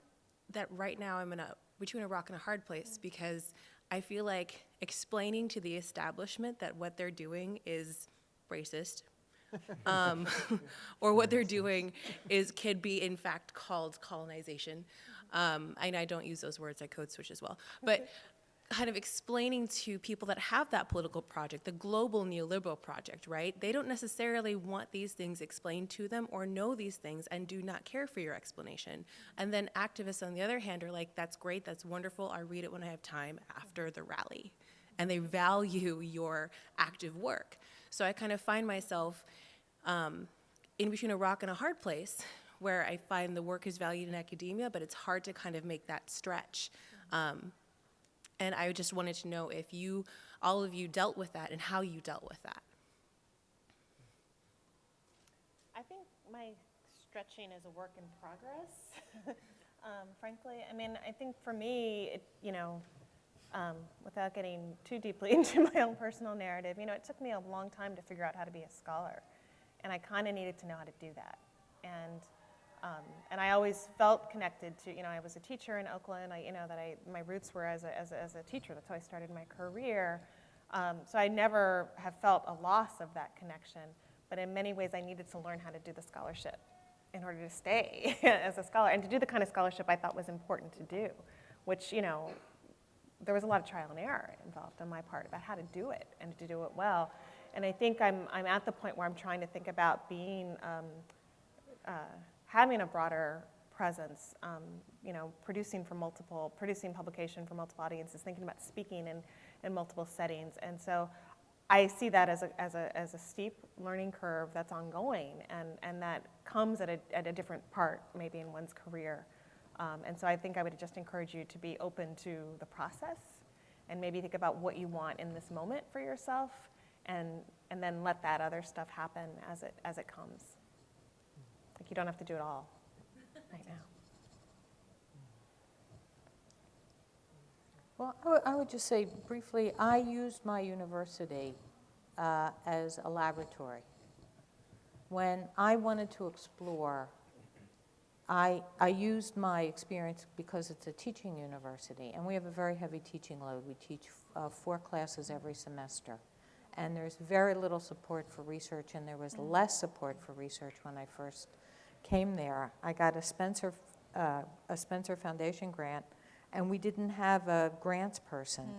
that right now I'm between a rock and a hard place because I feel like explaining to the establishment that what they're doing is racist, or what they're doing could be in fact called colonization. And I don't use those words, I code switch as well. But kind of explaining to people that have that political project, the global neoliberal project, right? They don't necessarily want these things explained to them or know these things and do not care for your explanation. And then activists, on the other hand, are like, that's great, that's wonderful, I read it when I have time after the rally. And they value your active work. So I kind of find myself in between a rock and a hard place, where I find the work is valued in academia, but it's hard to kind of make that stretch. And I just wanted to know if all of you dealt with that and how you dealt with that. I think my stretching is a work in progress, frankly. I mean, I think for me, without getting too deeply into my own personal narrative, it took me a long time to figure out how to be a scholar. And I kind of needed to know how to do that. And I always felt connected to, I was a teacher in Oakland. My roots were as a teacher. That's how I started my career. So I never have felt a loss of that connection. But in many ways, I needed to learn how to do the scholarship in order to stay as a scholar and to do the kind of scholarship I thought was important to do, which, there was a lot of trial and error involved on my part about how to do it and to do it well. And I think I'm at the point where I'm trying to think about being, having a broader presence, producing publication for multiple audiences, thinking about speaking in multiple settings. And so I see that as a steep learning curve that's ongoing, and that comes at a different part, maybe in one's career. And so I think I would just encourage you to be open to the process, and maybe think about what you want in this moment for yourself, and then let that other stuff happen as it comes. Like, you don't have to do it all right now. Well, I would just say briefly, I used my university as a laboratory. When I wanted to explore, I used my experience because it's a teaching university, and we have a very heavy teaching load. We teach 4 classes every semester, and there's very little support for research, and there was less support for research when I first came there. I got a Spencer Foundation grant, and we didn't have a grants person.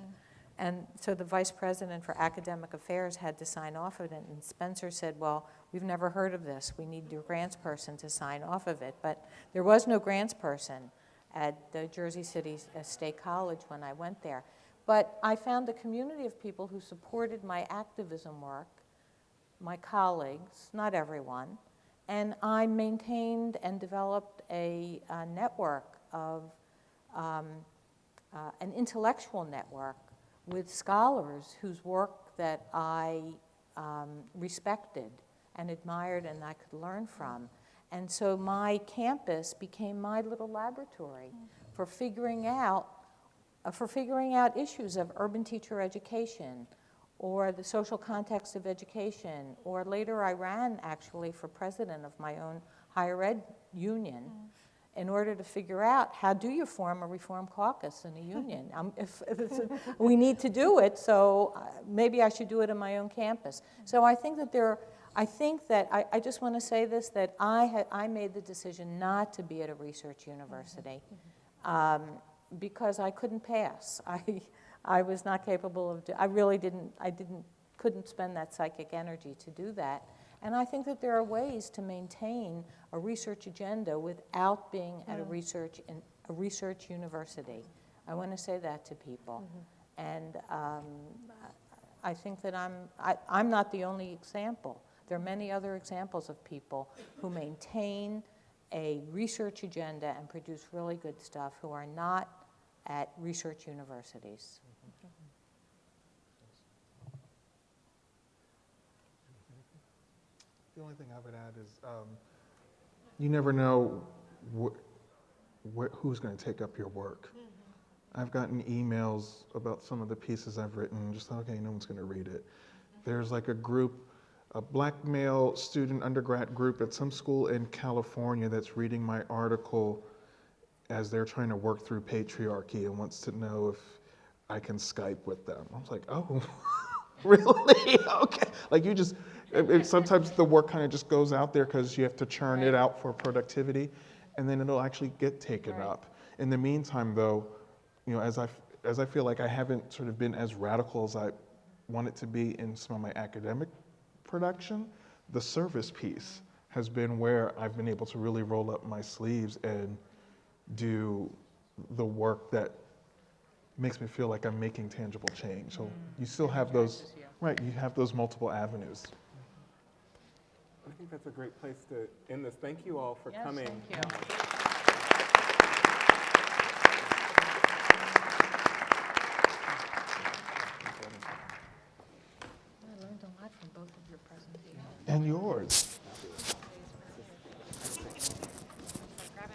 And so the vice president for academic affairs had to sign off of it, and Spencer said, well, we've never heard of this. We need your grants person to sign off of it. But there was no grants person at the Jersey City State College when I went there. But I found a community of people who supported my activism work, my colleagues, not everyone, and I maintained and developed a network of, an intellectual network with scholars whose work that I respected and admired and I could learn from. And so my campus became my little laboratory for figuring out issues of urban teacher education, or the social context of education, or later I ran actually for president of my own higher ed union in order to figure out how do you form a reform caucus in a union. We need to do it, so maybe I should do it in my own campus. So I think that I just want to say this, that I made the decision not to be at a research university because I couldn't pass. I was not capable of, couldn't spend that psychic energy to do that. And I think that there are ways to maintain a research agenda without being at a research university. I want to say that to people. And I think that I'm not the only example. There are many other examples of people who maintain a research agenda and produce really good stuff who are not at research universities. The only thing I would add is you never know who's going to take up your work. I've gotten emails about some of the pieces I've written, just okay, no one's going to read it. There's like a group, a black male student undergrad group at some school in California that's reading my article as they're trying to work through patriarchy and wants to know if I can Skype with them. I was like, oh, really? Okay. Like you just, sometimes the work kind of just goes out there because you have to churn it out for productivity, and then it'll actually get taken up. In the meantime, though, as as I feel like I haven't sort of been as radical as I wanted to be in some of my academic production, the service piece has been where I've been able to really roll up my sleeves and do the work that makes me feel like I'm making tangible change. So you still have those, right, you have those multiple avenues. I think that's a great place to end this. Thank you all for coming. Thank you. And yours.